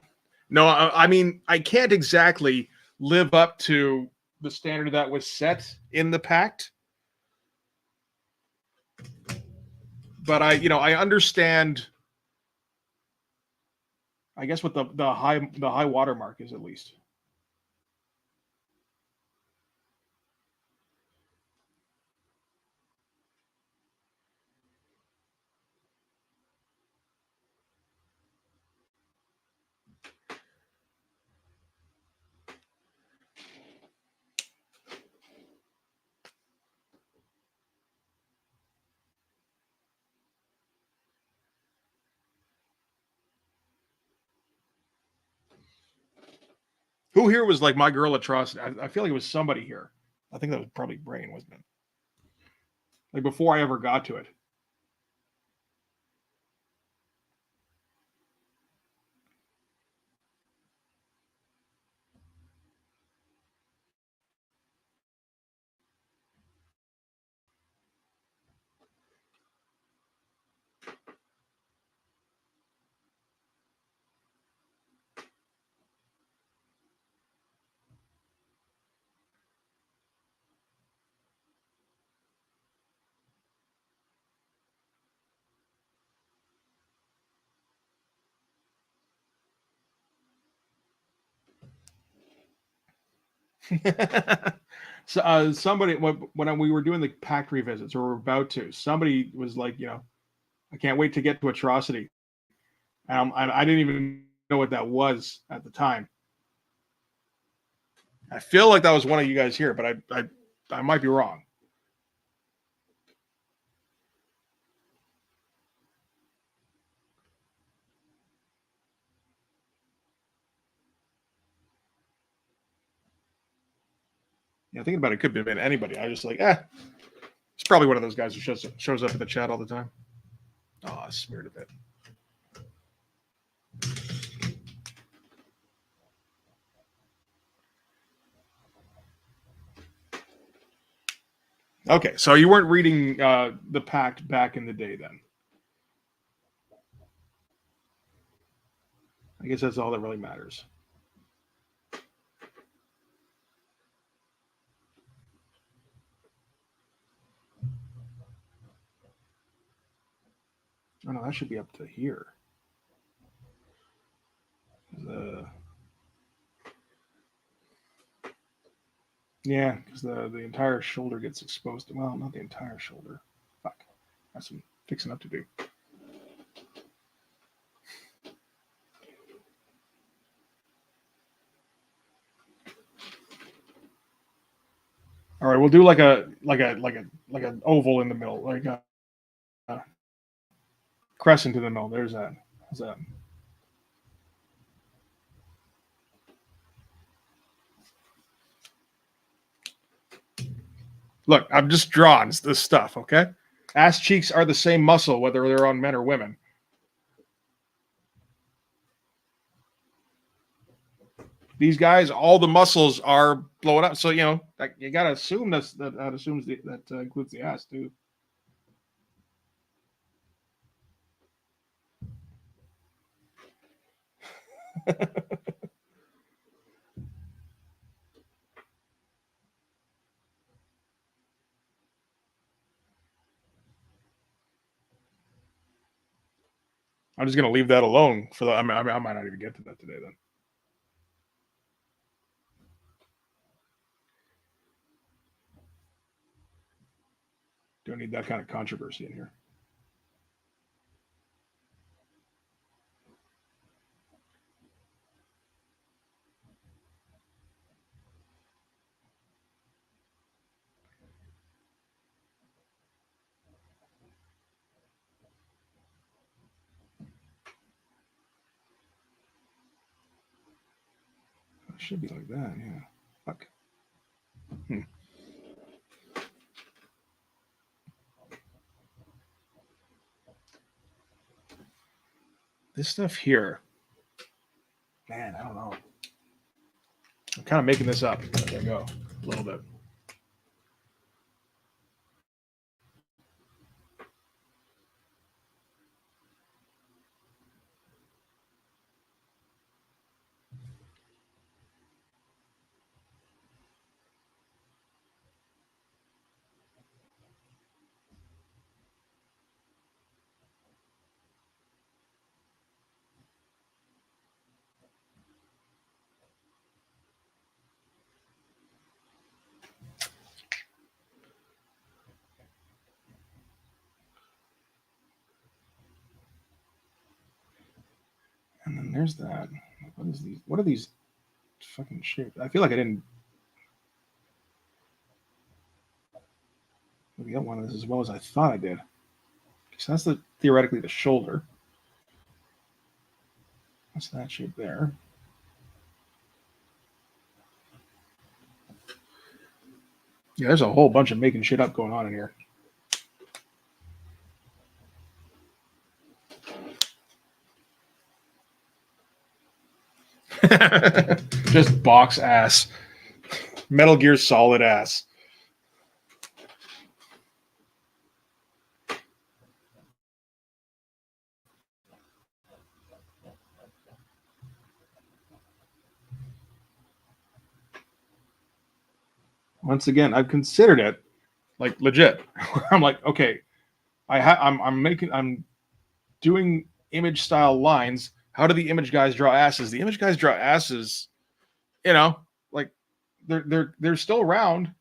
No, I mean, I can't exactly live up to the standard that was set in the pact. But I understand, I guess, what the high watermark is, at least. Who here was like my girl atrocity? I feel like it was somebody here. I think that was probably Brain, wasn't it? Like before I ever got to it. So, somebody when we were doing the pact revisits, or we're about to, somebody was like, I can't wait to get to atrocity. I didn't even know what that was at the time. I feel like that was one of you guys here, but I might be wrong. Yeah, thinking about it, could have been anybody. I just like, it's probably one of those guys who shows up in the chat all the time. Oh, I smeared a bit. Okay, so you weren't reading the pact back in the day then. I guess that's all that really matters. Oh no, that should be up to here. Yeah, because the entire shoulder gets exposed. Well, not the entire shoulder. Fuck, that's some fixing up to do. All right, we'll do like an oval in the middle, like a crescent in the middle. There's that. How's that? Look, I'm just drawing this stuff, okay? Ass cheeks are the same muscle, whether they're on men or women. These guys, all the muscles are blowing up. So you got to assume that assumes that includes the ass too. I'm just gonna leave that alone for the. I mean, I might not even get to that today then. Don't need that kind of controversy in here. should be like that, yeah. Fuck. This stuff here, man, I don't know. I'm kind of making this up as I go a little bit. And then there's that. What is these? What are these fucking shapes? I feel like I didn't get one of this as well as I thought I did. So that's theoretically the shoulder. What's that shape there? Yeah, there's a whole bunch of making shit up going on in here. Just box ass. Metal Gear Solid ass. Once again, I've considered it, like legit. I'm like, okay, I'm doing image style lines. How do the image guys draw asses? The image guys draw asses, you know, like they're still around.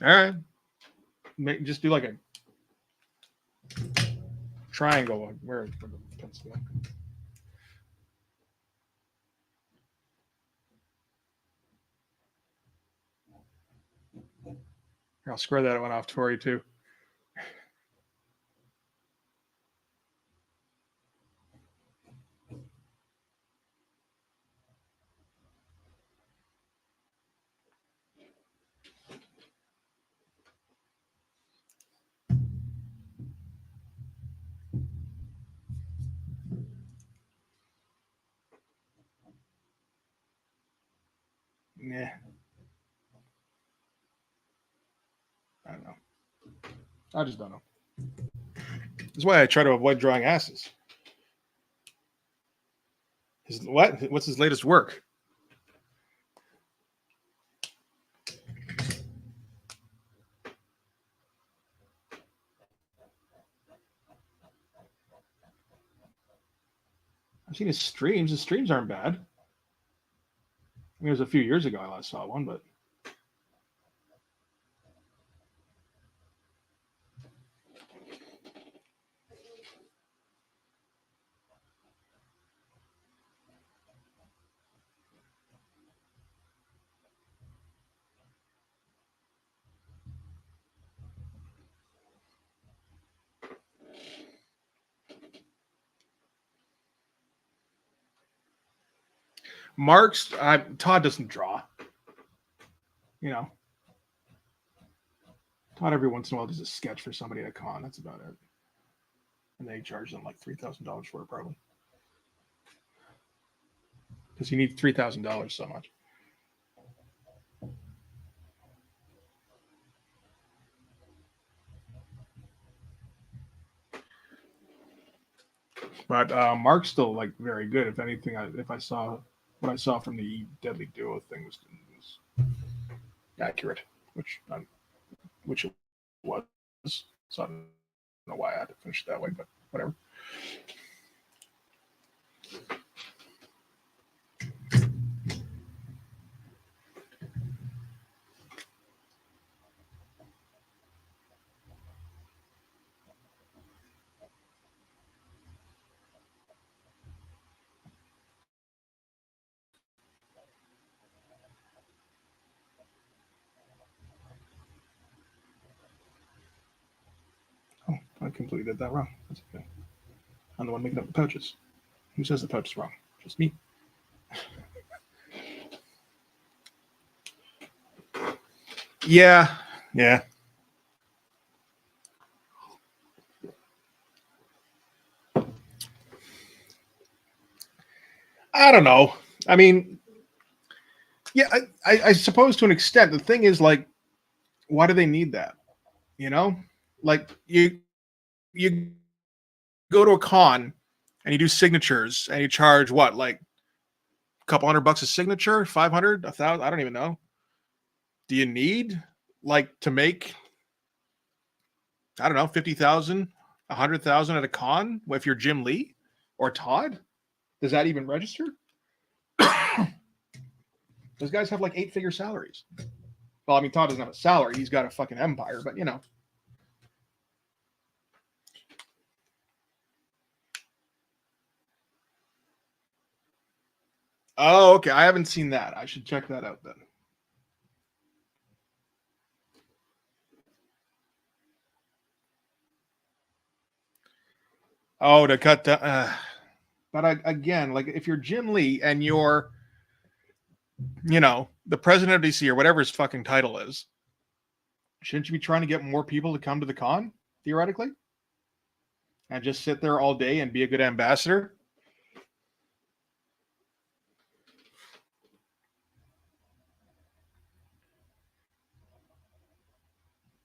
All right, just do like a triangle. Where the pencil? I'll square that one off for you too. Nah, I don't know. I just don't know. That's why I try to avoid drawing asses. What's his latest work? I've seen his streams. His streams aren't bad. I mean, it was a few years ago I last saw one, but Mark's Todd doesn't draw. You know, Todd every once in a while does a sketch for somebody at a con. That's about it. And they charge them like $3,000 for it, probably, because you need $3,000 so much. But Mark's still like very good. If anything, if I saw what I saw from the Deadly Duo thing was accurate, which it was. So I don't know why I had to finish it that way, but whatever. Oh, I completely did that wrong. That's okay. I'm the one making up the pouches. Who says the pouch is wrong? Just me. Yeah, yeah. I don't know. I mean, yeah, I suppose to an extent. The thing is, like, why do they need that? You know, like you go to a con and you do signatures and you charge what, like a couple $100 a signature, 500, 1,000. I don't even know. Do you need like to make, I don't know, 50,000, 100,000 at a con if you're Jim Lee or Todd? Does that even register? Those guys have like 8-figure salaries. Well, I mean, Todd doesn't have a salary; he's got a fucking empire. But you know, oh, okay. I haven't seen that. I should check that out then. Oh, to cut down. But again, like if you're Jim Lee and you're, you know, the president of DC or whatever his fucking title is, shouldn't you be trying to get more people to come to the con theoretically, and just sit there all day and be a good ambassador?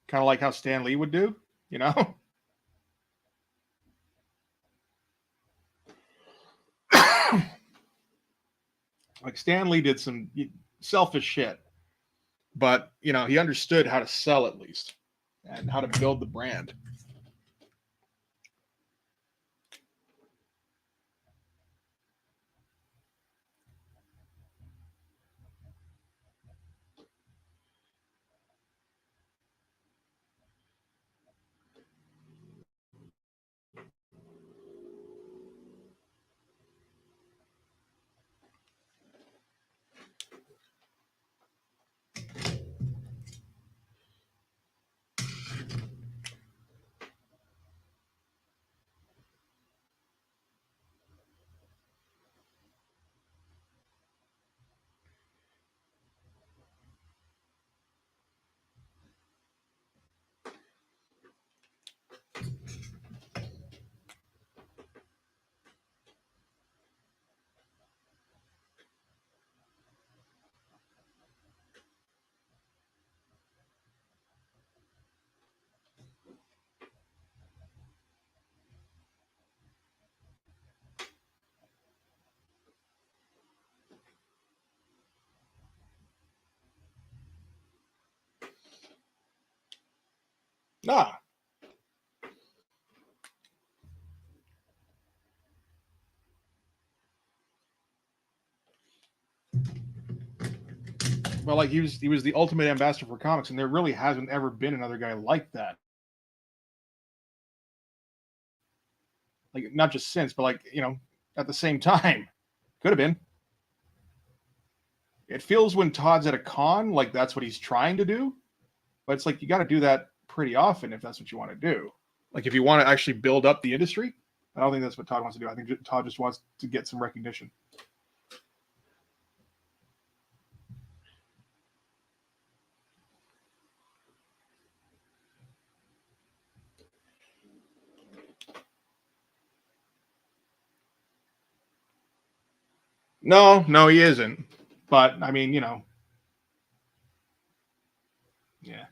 Kind of like how Stan Lee would do, you know? Like Stan Lee did some selfish shit, but you know, he understood how to sell at least and how to build the brand. Nah. Well, like he was the ultimate ambassador for comics, and there really hasn't ever been another guy like that. Like not just since, but like you know, at the same time, could have been. It feels when Todd's at a con like that's what he's trying to do, but it's like you got to do that pretty often if that's what you want to do. Like if you want to actually build up the industry, I don't think that's what Todd wants to do. I think Todd just wants to get some recognition. No, no, he isn't. But I mean, you know, yeah,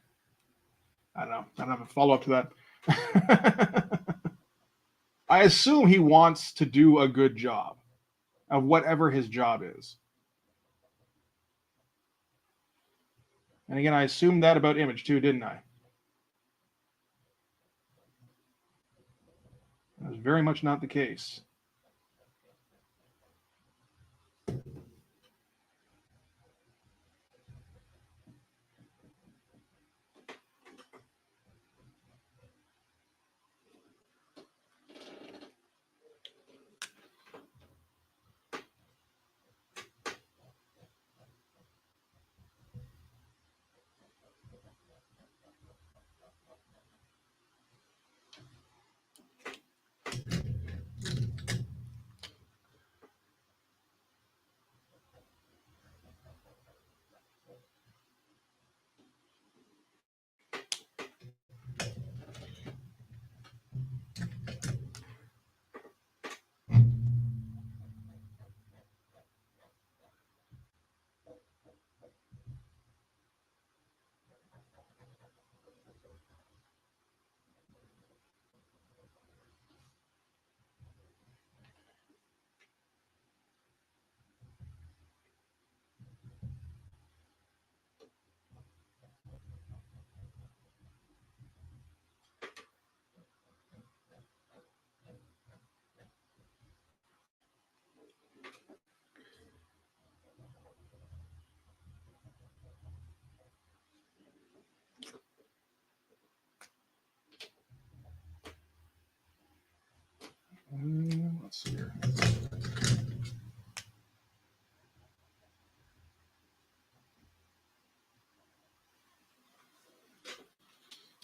I don't know. I don't have a follow up to that. I assume he wants to do a good job of whatever his job is. And again, I assumed that about Image too, didn't I? That was very much not the case.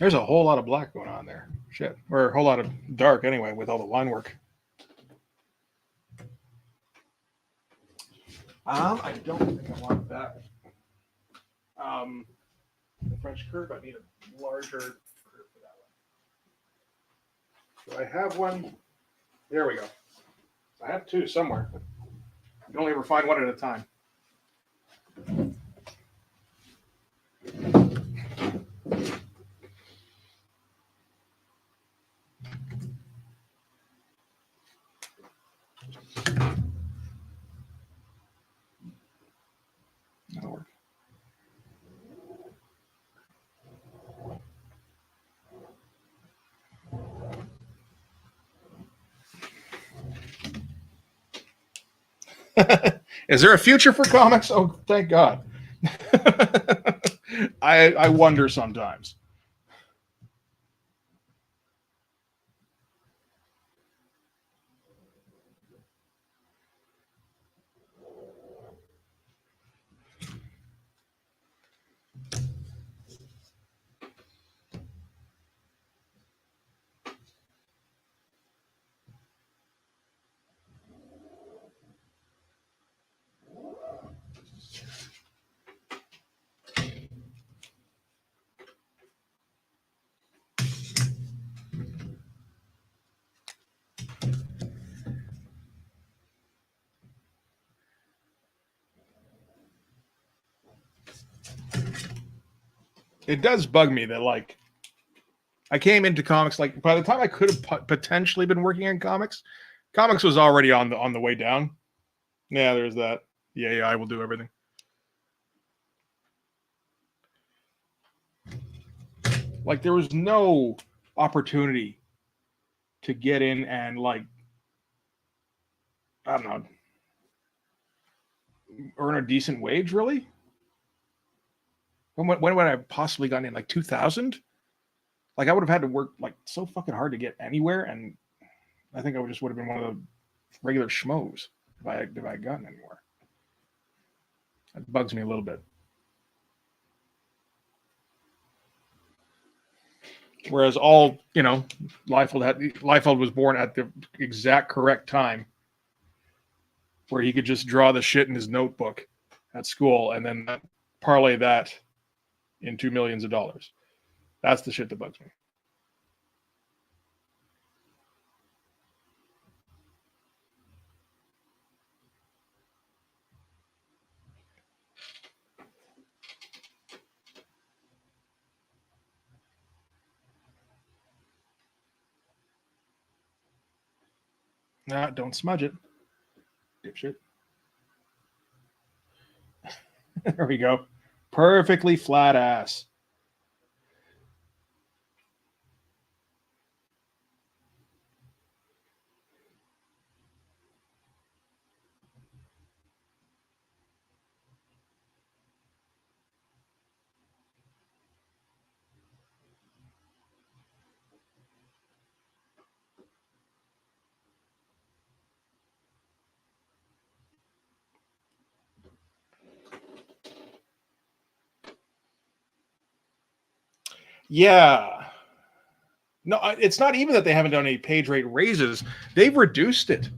There's a whole lot of black going on there. Shit. Or a whole lot of dark anyway with all the line work. I don't think I want that. The French curve, I need a larger curve for that one. Do I have one? There we go. I have two somewhere, but you can only ever find one at a time. That'll work. Is there a future for comics? Oh, thank God. I wonder sometimes. It does bug me that, like, I came into comics, like, by the time I could have potentially been working on comics, comics was already on the way down. Yeah, there's that. The AI will do everything. Like, there was no opportunity to get in and, like, I don't know, earn a decent wage, really. When would I have possibly gotten in? Like 2000? Like, I would have had to work like so fucking hard to get anywhere, and I think I just would have been one of the regular schmoes if I had gotten anywhere. It bugs me a little bit. Whereas all, Liefeld was born at the exact correct time where he could just draw the shit in his notebook at school and then parlay that into millions of dollars. That's the shit that bugs me. Nah, don't smudge it. Dipshit. There we go. Perfectly flat ass. Yeah. No, it's not even that they haven't done any page rate raises. They've reduced it,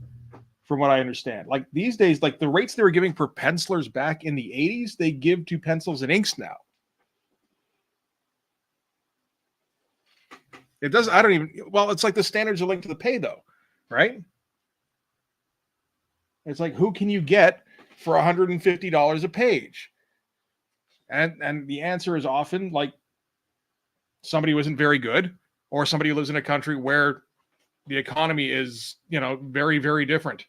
from what I understand. Like these days, like the rates they were giving for pencilers back in the 80s, they give to pencils and inks now. It does. I don't even. Well, it's like the standards are linked to the pay, though, right? It's like who can you get for $150 a page? And the answer is often like somebody who isn't very good, or somebody who lives in a country where the economy is, very, very different.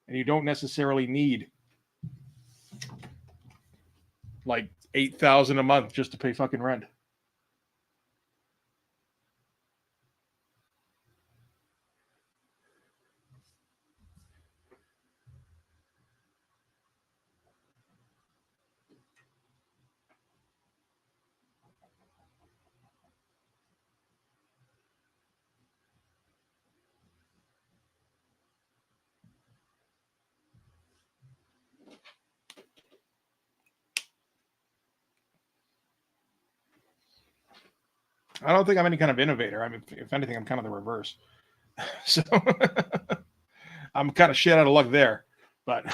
And you don't necessarily need like 8,000 a month just to pay fucking rent. I don't think I'm any kind of innovator. I mean, if anything, I'm kind of the reverse. So I'm kind of shit out of luck there. But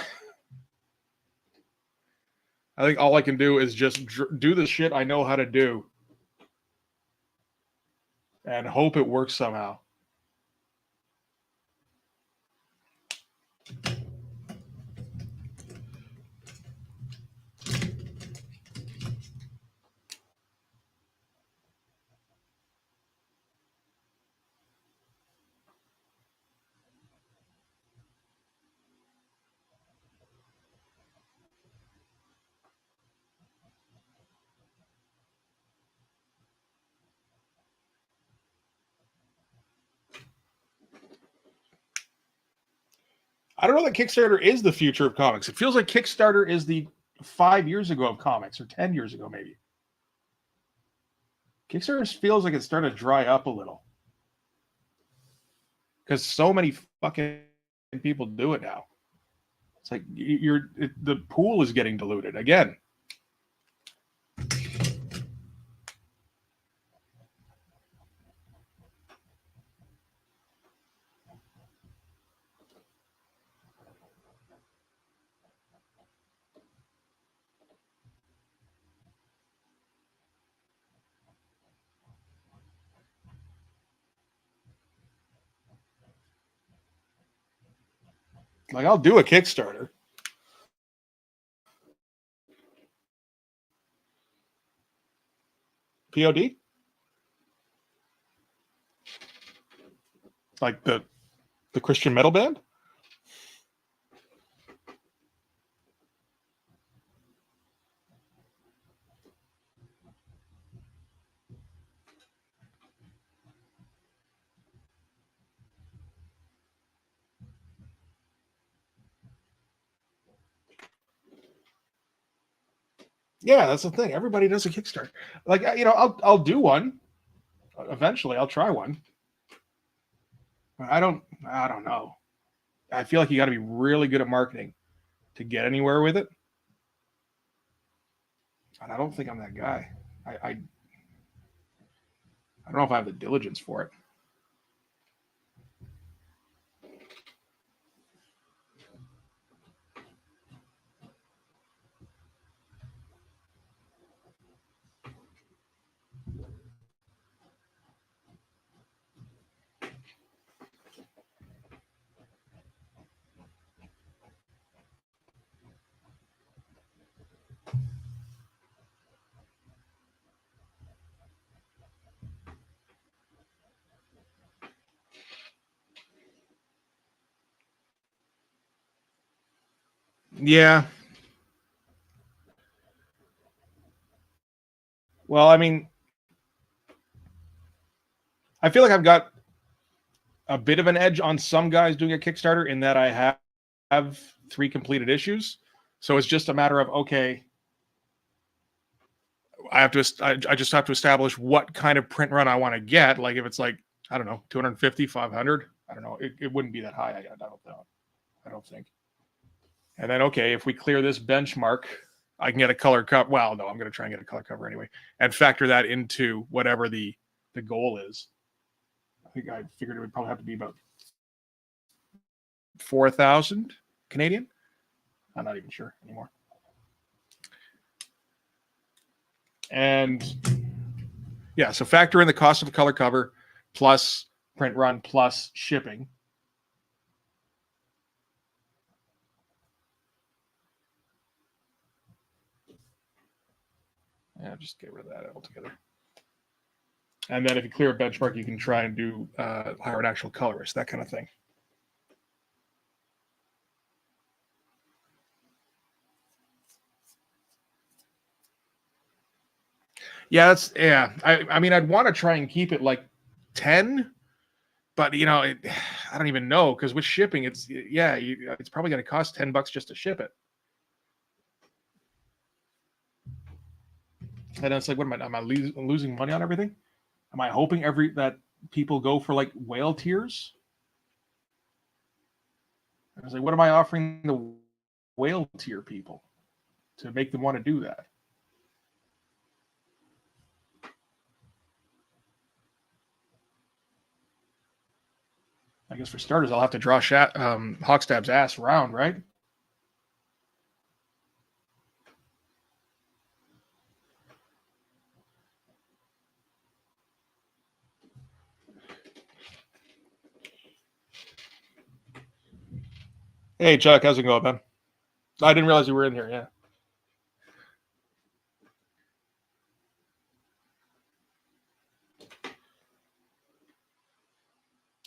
I think all I can do is just do the shit I know how to do and hope it works somehow. I don't know that Kickstarter is the future of comics. It feels like Kickstarter is the 5 years ago of comics, or 10 years ago, maybe. Kickstarter feels like it's starting to dry up a little because so many fucking people do it now. It's like the pool is getting diluted again. Like, I'll do a Kickstarter. POD? Like the Christian metal band? Yeah, that's the thing. Everybody does a Kickstarter. Like, I'll do one eventually. I'll try one. I don't know. I feel like you got to be really good at marketing to get anywhere with it. And I don't think I'm that guy. I don't know if I have the diligence for it. Yeah. Well, I mean, I feel like I've got a bit of an edge on some guys doing a Kickstarter in that I have 3 completed issues. So it's just a matter of, okay, I just have to establish what kind of print run I want to get. Like if it's like, I don't know, 250, 500, I don't know. It wouldn't be that high. I don't know. I don't think. And then, okay, if we clear this benchmark, I can get a color cover. Well, no, I'm going to try and get a color cover anyway and factor that into whatever the goal is. I think I figured it would probably have to be about 4,000 Canadian. I'm not even sure anymore. And yeah, so factor in the cost of a color cover plus print run plus shipping. Yeah, just get rid of that altogether. And then if you clear a benchmark, you can try and do hire an actual colorist, that kind of thing. Yeah. I mean, I'd want to try and keep it like 10, but I don't even know because with shipping, it's probably going to cost $10 just to ship it. And it's like, what am I losing money on everything? Am I hoping that people go for like whale tiers? I was like, what am I offering the whale tier people to make them want to do that? I guess for starters, I'll have to draw Hawkstab's ass round, right? Hey, Chuck, how's it going, man? I didn't realize you were in here. Yeah.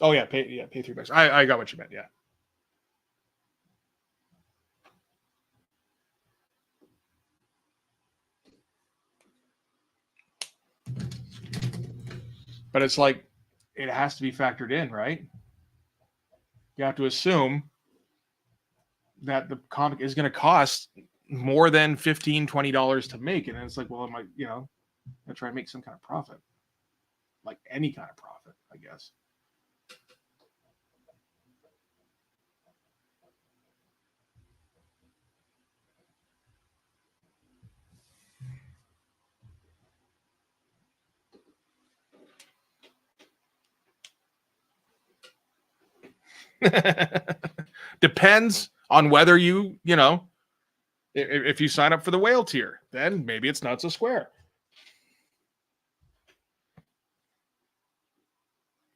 Oh yeah, pay $3. I got what you meant. Yeah. But it's like it has to be factored in, right? You have to assume that the comic is going to cost more than $15-$20 to make, and it's like, well, am I, I try and make some kind of profit, like any kind of profit, I guess. Depends on whether if you sign up for the whale tier, then maybe it's not so square.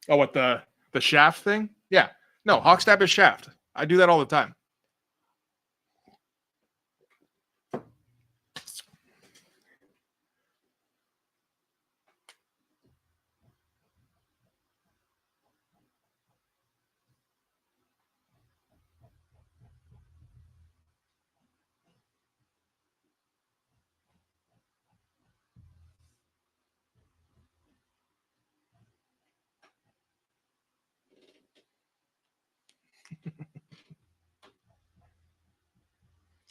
Oh, what the shaft thing? Yeah. No, Hawkstab is shaft. I do that all the time.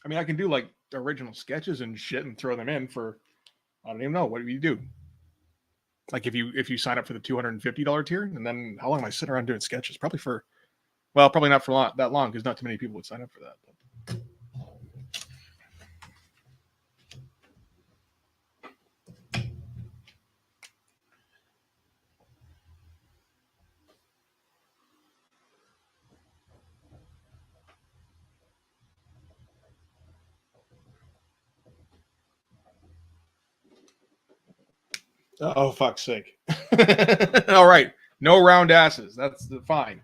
I mean, I can do like original sketches and shit and throw them in for, I don't even know, what do you do? Like if you sign up for the $250 tier, and then how long am I sitting around doing sketches? Probably not for that long, because not too many people would sign up for that. Oh, fuck's sake. All right. No round asses. That's fine.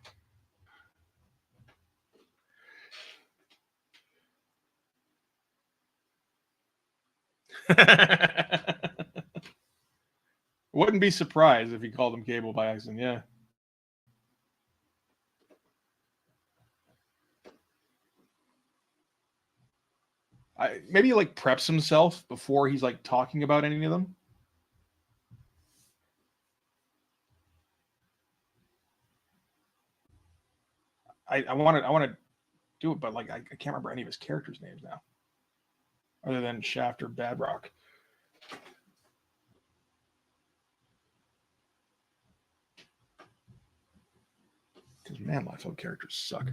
Wouldn't be surprised if he called him Cable by accident. Yeah. Maybe he like preps himself before he's like talking about any of them. I want to do it, but like I can't remember any of his characters' names now, other than Shaft or Badrock. Because man, Liefeld characters suck.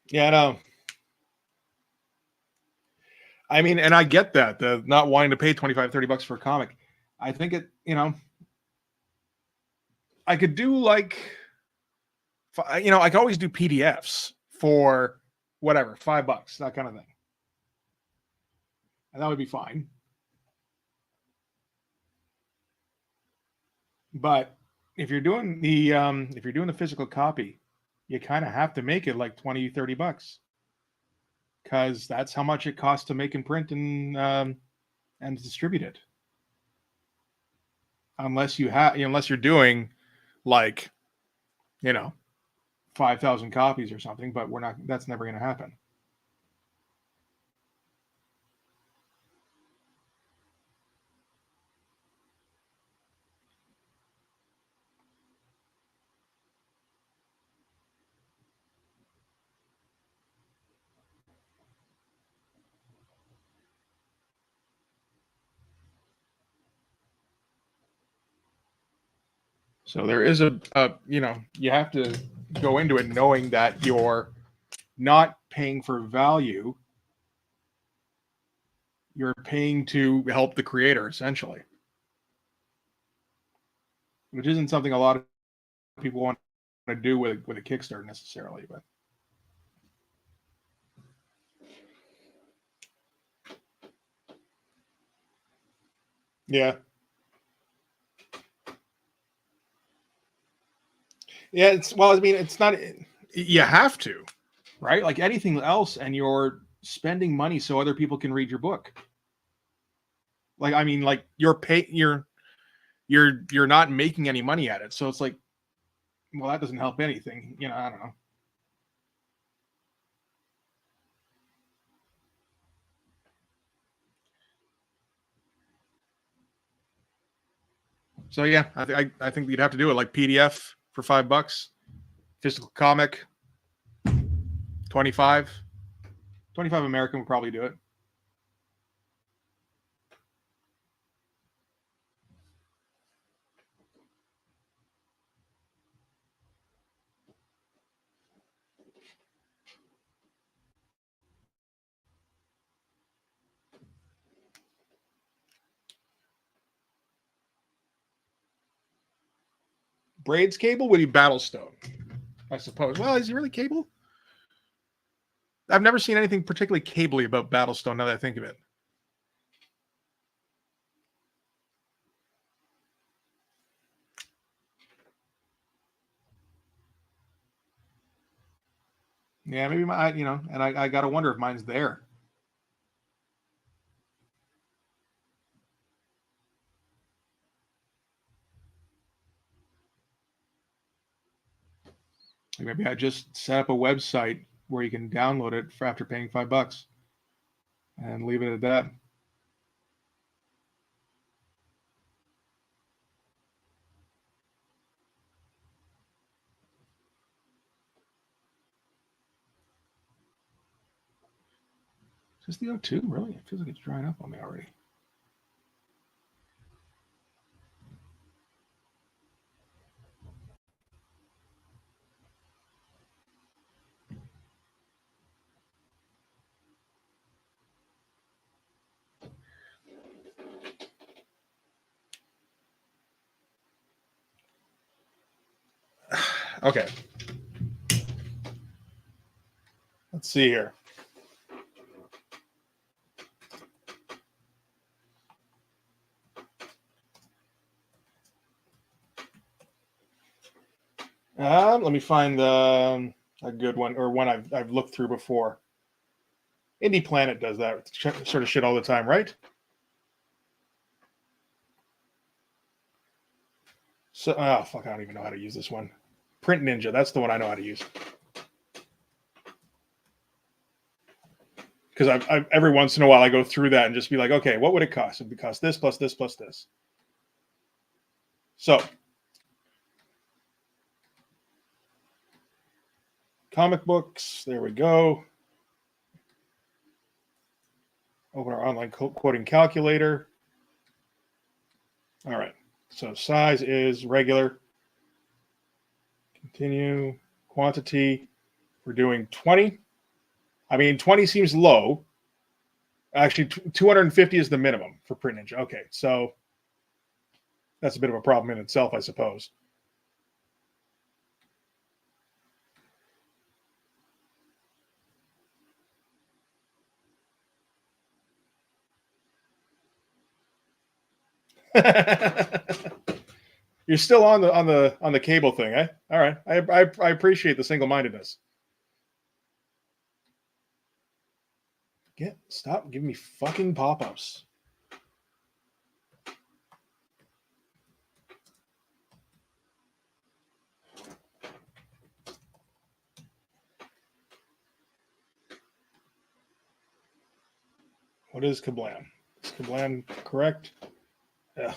Yeah, I know. I mean, and I get that, the not wanting to pay $25-$30 for a comic. I think I could do like, I could always do PDFs for whatever, $5, that kind of thing. And that would be fine. But if you're doing the physical copy, you kind of have to make it like $20-$30, because that's how much it costs to make and print and distribute it. Unless you're doing like 5,000 copies or something, but that's never going to happen. So there is you have to go into it knowing that your not paying for value. You're paying to help the creator, essentially, which isn't something a lot of people want to do with a Kickstarter necessarily. But yeah, it's, well, I mean, it's not, you have to, right? Like anything else, and you're spending money so other people can read your book. Like, I mean, like you're not making any money at it, so it's like, well, that doesn't help anything, I don't know. So yeah, I think you'd have to do it like PDF for $5, physical comic 25 American would probably do it. Braid's Cable would be Battlestone, I suppose. Well, is he really Cable? I've never seen anything particularly cably about Battlestone now that I think of it. Yeah, maybe and I got to wonder if mine's there. Maybe I just set up a website where you can download it for after paying $5 and leave it at that. Is this the O2? Really? It feels like it's drying up on me already. Okay. Let's see here. Let me find a good one, or one I've looked through before. Indie Planet does that sort of shit all the time, right? So, oh fuck, I don't even know how to use this one. Print Ninja, that's the one I know how to use. Because I've every once in a while I go through that and just be like, okay, what would it cost? It would cost this plus this plus this. So, comic books, there we go. Open our online quoting calculator. All right, so size is regular. Continue, quantity, we're doing 20. I mean, 20 seems low. Actually, 250 is the minimum for Print Ninja. Okay, so that's a bit of a problem in itself, I suppose. You're still on the cable thing, eh? All right, I appreciate the single-mindedness. Stop giving me fucking pop-ups. What is Kablam? Is Kablam correct? Yeah.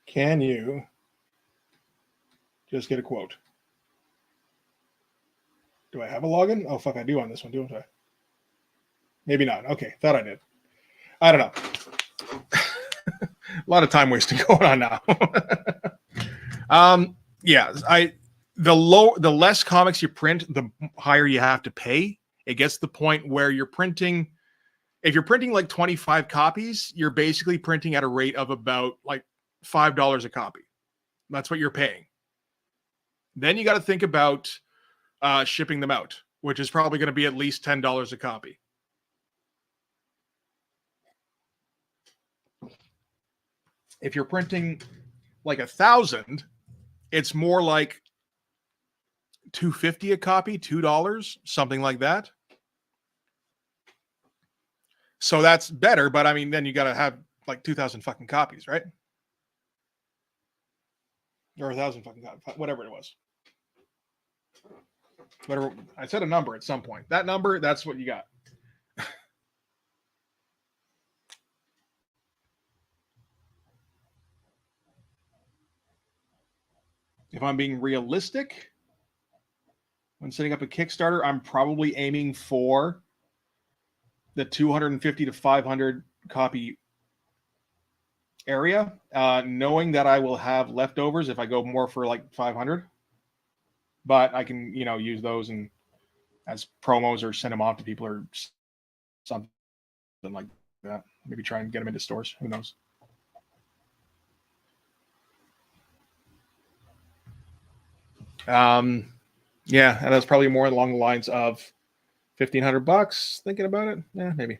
Can you just get a quote? Do I have a login? Oh, fuck, I do on this one, don't I? Maybe not. Okay, thought I did. I don't know. A lot of time wasting going on now. Yeah, the less comics you print, the higher you have to pay. It gets to the point where you're printing. If you're printing like 25 copies, you're basically printing at a rate of about like $5 a copy. That's what you're paying. Then you got to think about shipping them out, which is probably going to be at least $10 a copy. If you're printing like 1,000, it's more like $2.50 a copy, $2, something like that. So that's better, but I mean, then you got to have like 2,000 fucking copies, right? Or 1,000 fucking copies, whatever it was. Whatever, I said a number at some point. That number, that's what you got. If I'm being realistic, when setting up a Kickstarter, I'm probably aiming for the 250 to 500 copy area, knowing that I will have leftovers if I go more for like 500. But I can, use those and as promos or send them off to people or something like that. Maybe try and get them into stores. Who knows? Yeah, and that's probably more along the lines of $1,500. Thinking about it, yeah, maybe.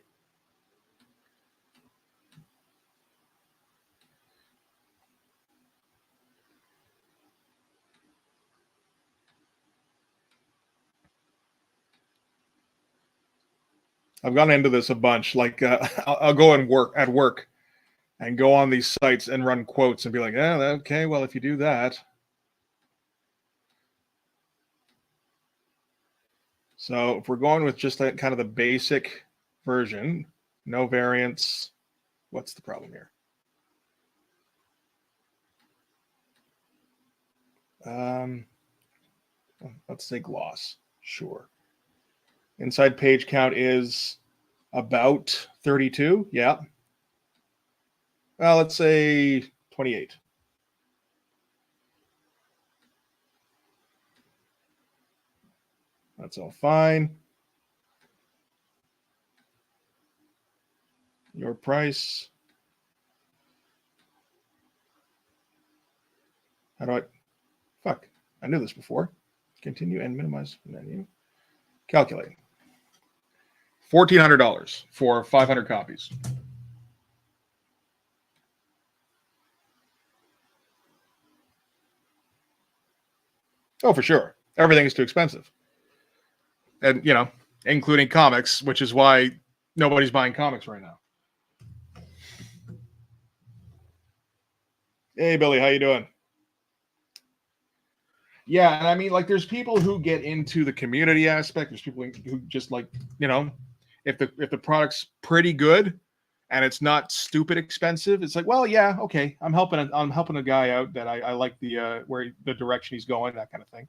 I've gone into this a bunch. Like I'll go and work and go on these sites and run quotes and be like, "Yeah, okay, well, if you do that." So if we're going with just kind of the basic version, no variants, what's the problem here? Let's say gloss. Sure. Inside page count is about 32. Yeah. Well, let's say 28. That's all fine. Your price. How do I? Fuck. I knew this before. Continue and minimize menu. Calculate. $1,400 for 500 copies. Oh, for sure. Everything is too expensive. And, including comics, which is why nobody's buying comics right now. Hey, Billy, how you doing? Yeah, and I mean, like, there's people who get into the community aspect. There's people who just like, if the product's pretty good and it's not stupid expensive, it's like, well, yeah, okay, I'm helping a guy out that I like the the direction he's going, that kind of thing.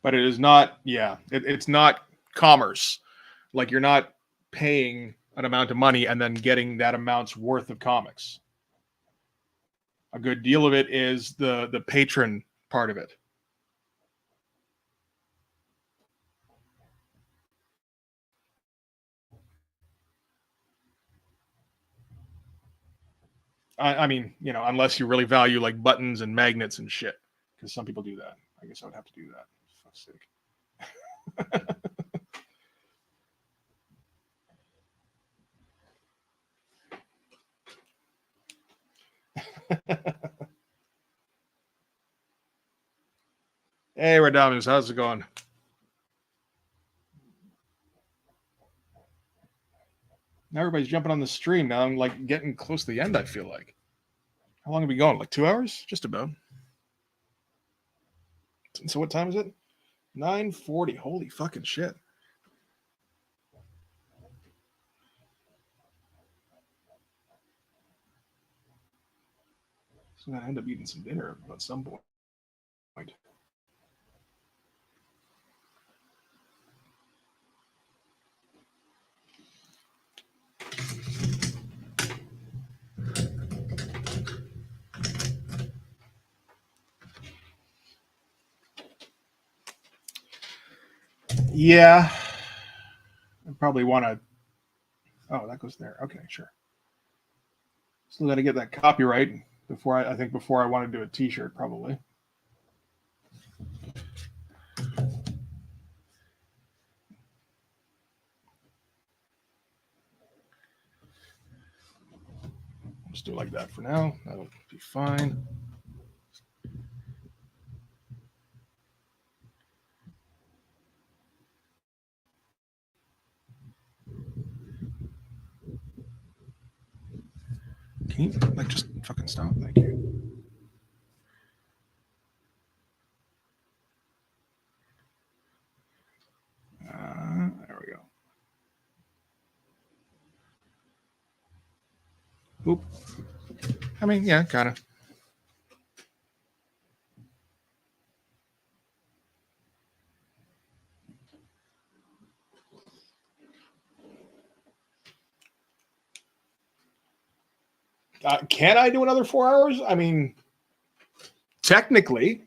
But it is not, it's not commerce. Like, you're not paying an amount of money and then getting that amount's worth of comics. A good deal of it is the patron part of it. I mean, unless you really value like buttons and magnets and shit, because some people do that. I guess I would have to do that. For fuck's sake. Hey, Radamus, how's it going? Now everybody's jumping on the stream. Now I'm like getting close to the end, I feel like. How long have we gone? Like 2 hours? Just about. So what time is it? 9:40. Holy fucking shit. So I'm gonna end up eating some dinner at some point. Yeah, I probably want to. Oh, that goes there. Okay, sure. Still got to get that copyright before I think before I want to do a T-shirt, probably. Just do it like that for now. That'll be fine. Can you like just fucking stop? Thank you. There we go. Oop. I mean, yeah, kind of. Can I do another 4 hours? I mean, technically,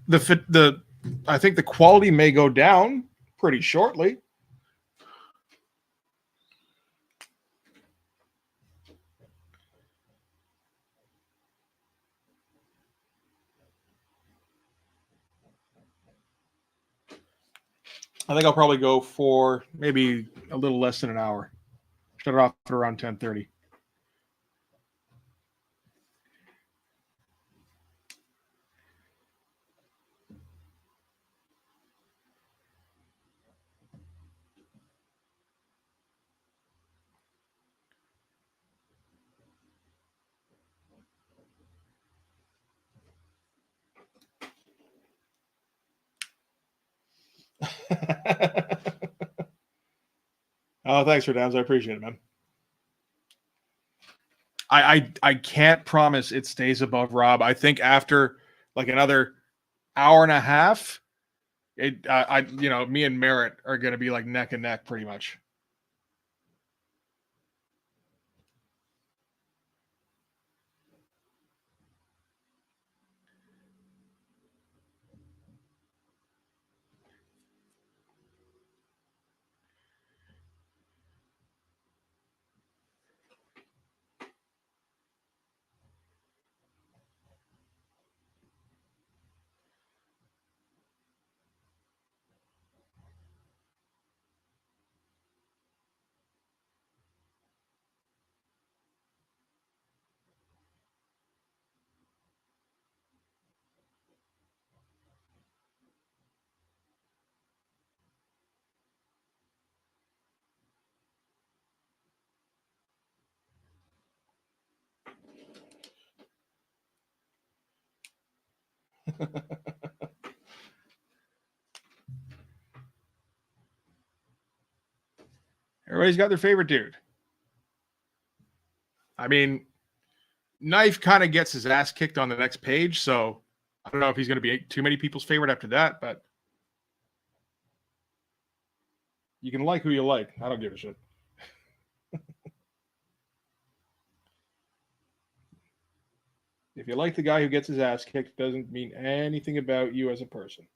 the I think the quality may go down pretty shortly. I think I'll probably go for maybe a little less than an hour. Shut it off at around 10:30. Oh, thanks for Dams. I appreciate it, man. I can't promise it stays above Rob. I think after like another hour and a half, me and Merritt are going to be like neck and neck pretty much. Everybody's got their favorite dude. I mean, Knife kind of gets his ass kicked on the next page, so I don't know if he's going to be too many people's favorite after that, but you can like who you like. I don't give a shit. If you like the guy who gets his ass kicked, it doesn't mean anything about you as a person.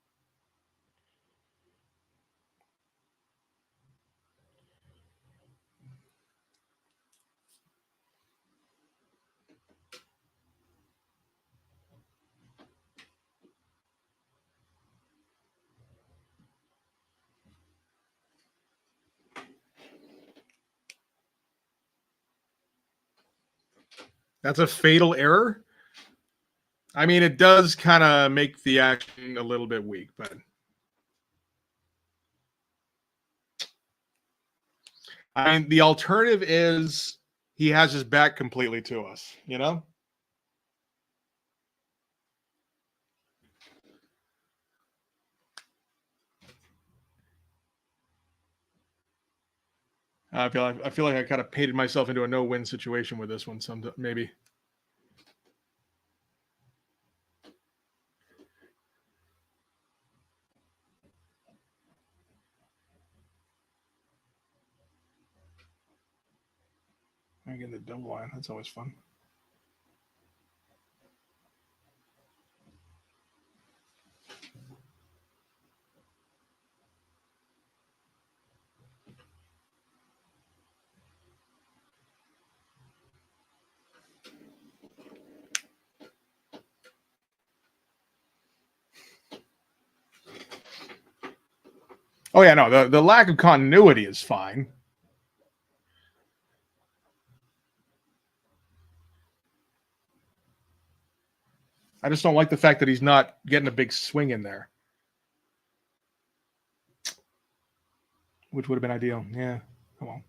That's a fatal error. I mean, it does kind of make the action a little bit weak, but I mean, the alternative is he has his back completely to us, you know? I feel like I kind of painted myself into a no-win situation with this one. Some maybe. I get the double line. That's always fun. Oh yeah, no, the lack of continuity is fine. I just don't like the fact that he's not getting a big swing in there, which would have been ideal. Yeah, come on.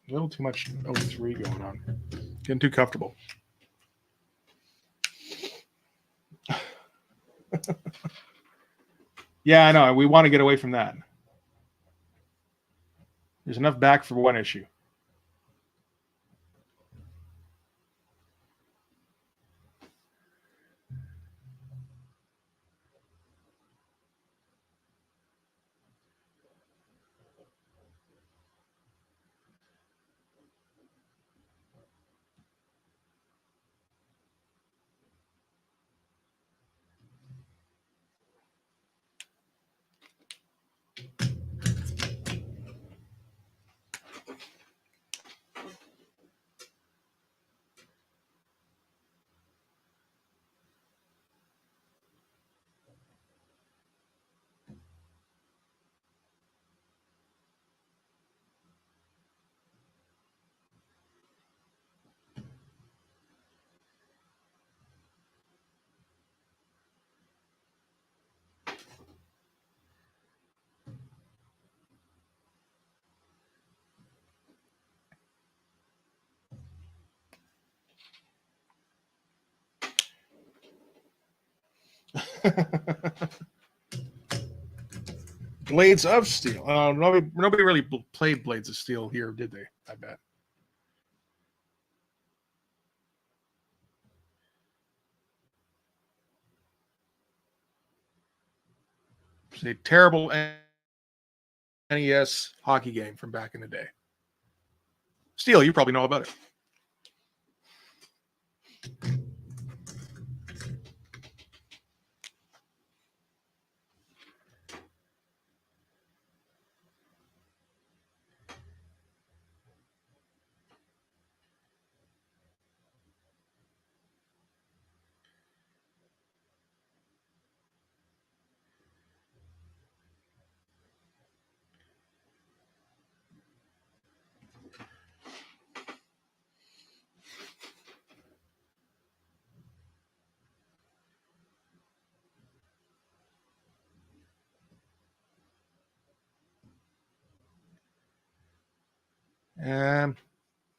A little too much 0-3 going on. Getting too comfortable. Yeah, I know. We want to get away from that. There's enough back for one issue. Blades of Steel. Nobody really played Blades of Steel here, did they? I bet. It's a terrible NES hockey game from back in the day. Steel, you probably know about it.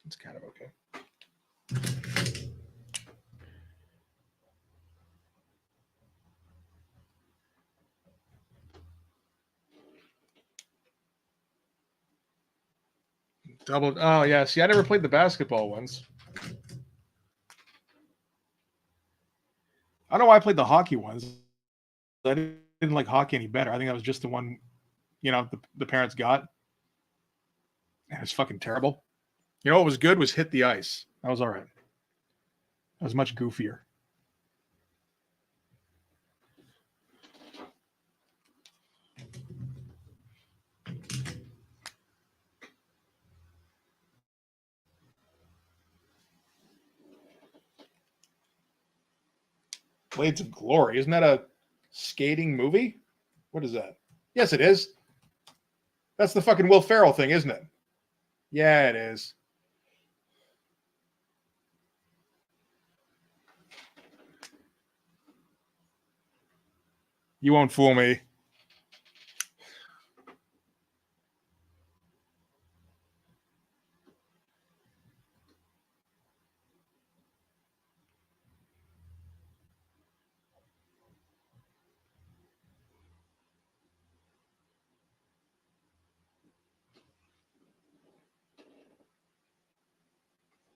It's kind of okay. Double. Oh yeah. See, I never played the basketball ones. I don't know why I played the hockey ones. I didn't like hockey any better. I think that was just the one, the parents got. And it's fucking terrible. You know what was good was Hit the Ice. That was all right. That was much goofier. Blades of Glory. Isn't that a skating movie? What is that? Yes, it is. That's the fucking Will Ferrell thing, isn't it? Yeah, it is. You won't fool me.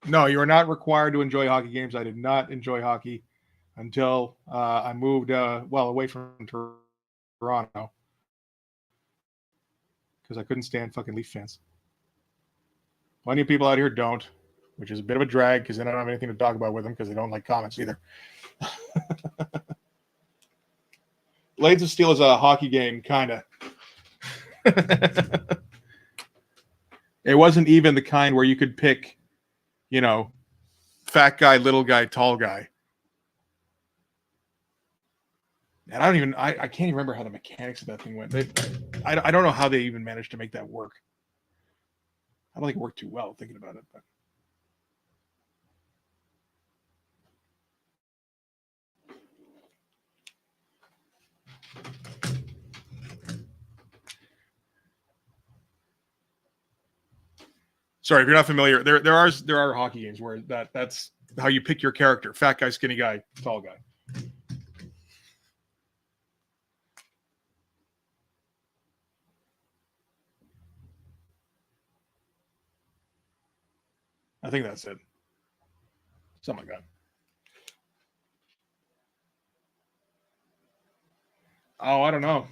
No, you are not required to enjoy hockey games. I did not enjoy hockey until I moved away from Toronto because I couldn't stand fucking Leaf fans. Plenty of people out here don't, which is a bit of a drag because they don't have anything to talk about with them because they don't like comments either. Blades of Steel is a hockey game, kind of. It wasn't even the kind where you could pick, you know, fat guy, little guy, tall guy. And I can't even remember how the mechanics of that thing went. I don't know how they even managed to make that work. I don't think it worked too well thinking about it. But. Sorry, if you're not familiar, there are hockey games where that's how you pick your character: fat guy, skinny guy, tall guy. I think that's it. Something like that. Oh, I don't know.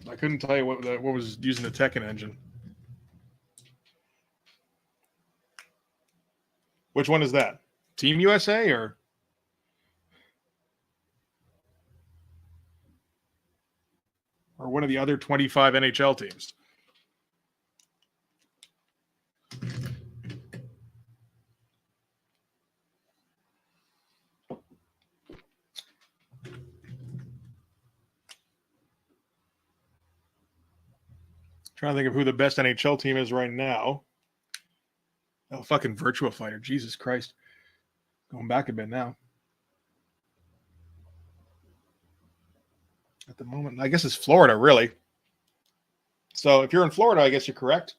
I couldn't tell you what was using the Tekken engine. Which one is that? Team USA or? Or one of the other 25 NHL teams? Trying to think of who the best NHL team is right now. Oh, fucking Virtua Fighter. Jesus Christ. Going back a bit now. At the moment, I guess it's Florida, really. So if you're in Florida, I guess you're correct.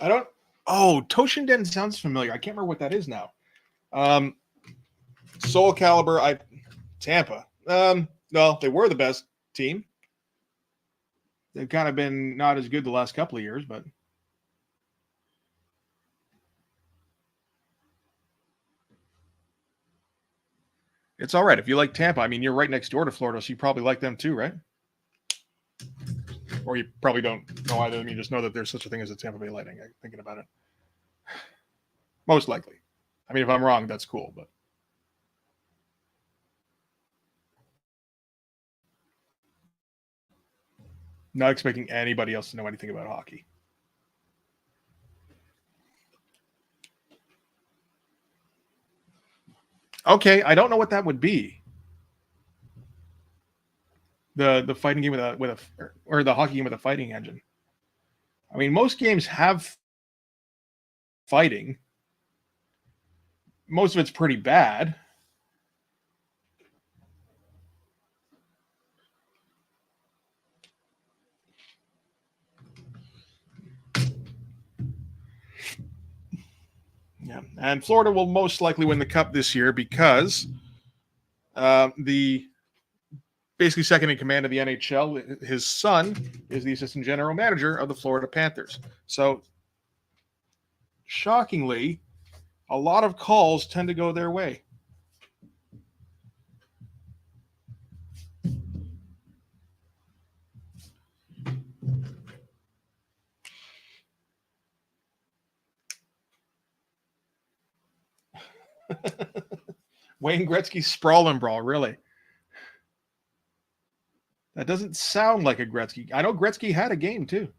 I don't. Oh, Toshinden sounds familiar. I can't remember what that is now. Soul Calibur, Tampa. No, they were the best team. They've kind of been not as good the last couple of years, but it's all right. If you like Tampa, I mean, you're right next door to Florida, so you probably like them too, right? Or you probably don't know either. I mean, you just know that there's such a thing as a Tampa Bay Lightning. I'm thinking about it. Most likely. I mean, if I'm wrong, that's cool, but. Not expecting anybody else to know anything about hockey. Okay, I don't know what that would be. The fighting game with a or the hockey game with a fighting engine. I mean, most games have fighting. Most of it's pretty bad. Yeah, and Florida will most likely win the cup this year because the basically second in command of the NHL, his son is the assistant general manager of the Florida Panthers. So, shockingly, a lot of calls tend to go their way. Wayne Gretzky's sprawl and brawl, really. That doesn't sound like a Gretzky. I know Gretzky had a game too.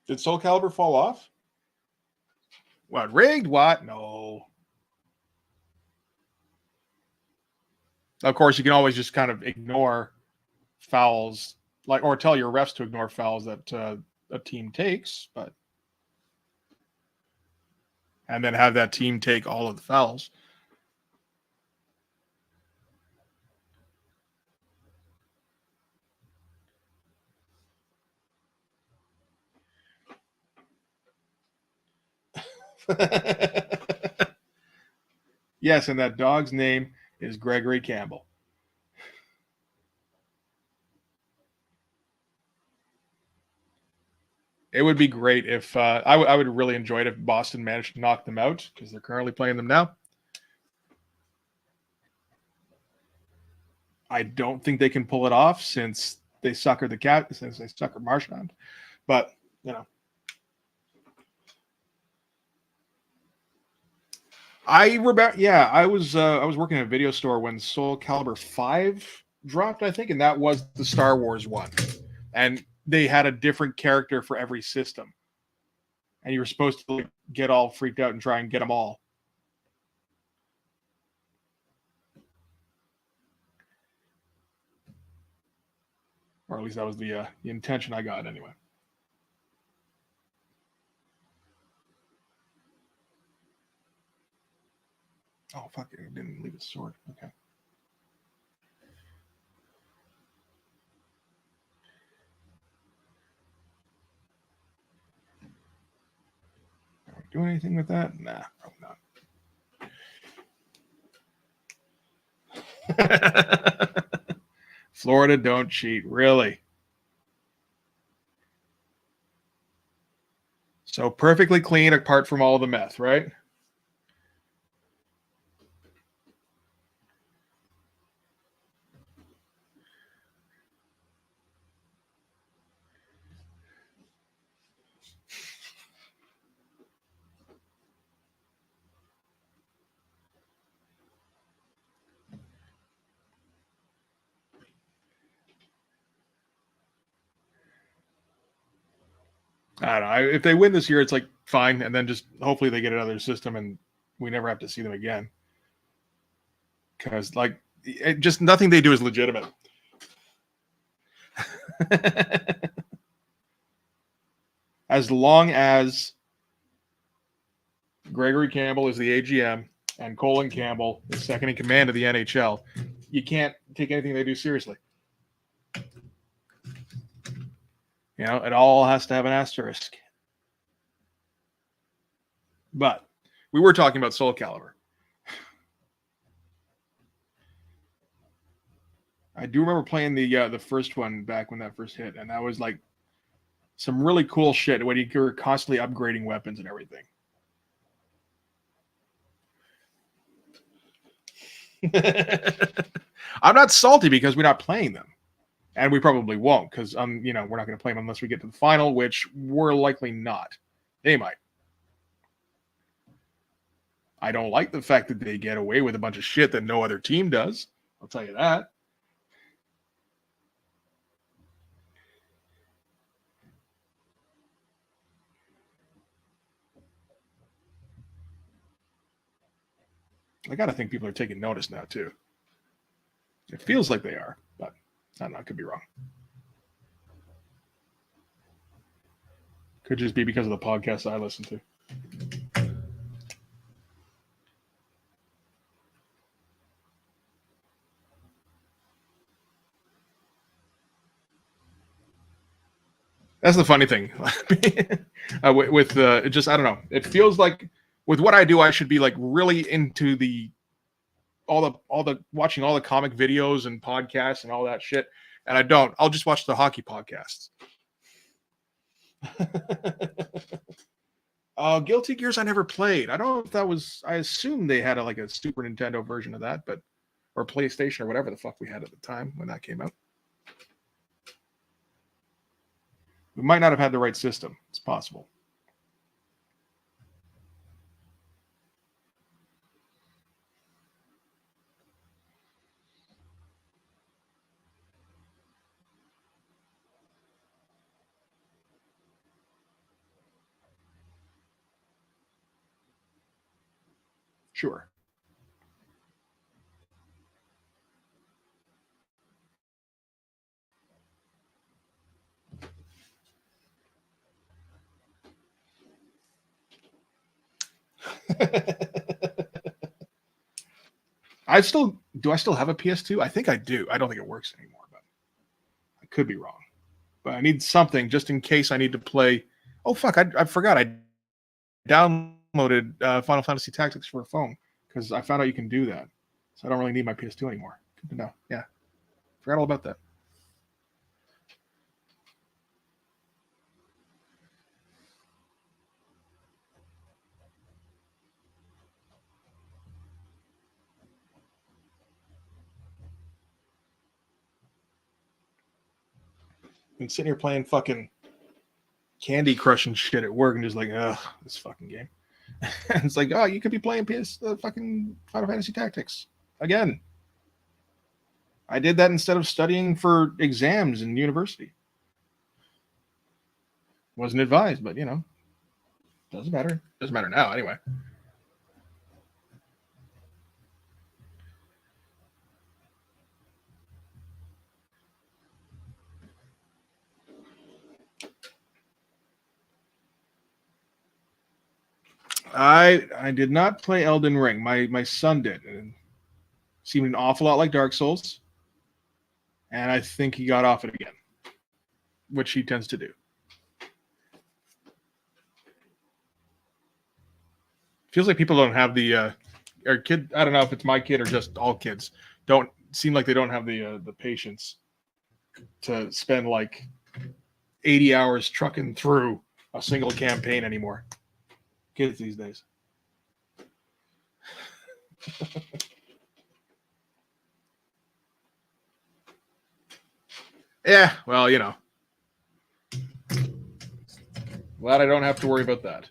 Did Soul Calibur fall off? What, rigged? What? No. Of course, you can always just kind of ignore fouls, like, or tell your refs to ignore fouls that a team takes, but and then have that team take all of the fouls. Yes, and that dog's name is Gregory Campbell. It would be great if I would really enjoy it if Boston managed to knock them out because they're currently playing them now. I don't think they can pull it off since they suckered the cat since they suckered Marchand. But you know, I remember. Yeah, I was working at a video store when Soul Calibur 5 dropped, I think, and that was the Star Wars one, and they had a different character for every system, and you were supposed to like, get all freaked out and try and get them all. Or at least that was the intention I got anyway. Oh fuck! I didn't leave a sword. Okay. Are we doing anything with that? Nah, probably not. Florida don't cheat, really. So perfectly clean apart from all the meth, right? I don't know. If they win this year, it's like fine, and then just hopefully they get another system and we never have to see them again. Because like, just nothing they do is legitimate. As long as Gregory Campbell is the AGM and Colin Campbell is second in command of the NHL, you can't take anything they do seriously. You know, it all has to have an asterisk. But we were talking about Soul Calibur. I do remember playing the first one back when that first hit, and that was like some really cool shit when you were constantly upgrading weapons and everything. I'm not salty because we're not playing them, and we probably won't because you know, we're not going to play them unless we get to the final, which we're likely not. They might. I don't like the fact that they get away with a bunch of shit that no other team does. I'll tell you that. I got to think people are taking notice now too. It feels like they are, but I don't know. I could be wrong. Could just be because of the podcasts I listen to. That's the funny thing. With just I don't know. It feels like with what I do, I should be like really into the all the watching all the comic videos and podcasts and all that shit, and I don't. I'll just watch the hockey podcasts. Guilty Gears I never played. I don't know if that was. I assume they had like a Super Nintendo version of that, but or PlayStation or whatever the fuck we had at the time when that came out. We might not have had the right system. It's possible. Sure. I still have a PS2? I think I do. I don't think it works anymore, but I could be wrong. But I need something just in case I need to play. Oh fuck! I forgot. I downloaded Final Fantasy Tactics for a phone because I found out you can do that. So I don't really need my PS2 anymore. Good to know. Yeah, forgot all about that. Been sitting here playing fucking Candy Crush and shit at work and just like, ugh, this fucking game. And it's like, oh, you could be playing fucking Final Fantasy Tactics again. I did that instead of studying for exams in university. Wasn't advised, but doesn't matter. Doesn't matter now anyway. I did not play Elden Ring. My son did. It seemed an awful lot like Dark Souls, and I think he got off it again, which he tends to do. Feels like people don't have the or kid. I don't know if it's my kid or just all kids don't seem like they don't have the patience to spend like 80 hours trucking through a single campaign anymore. Kids these days. Yeah, well, glad I don't have to worry about that.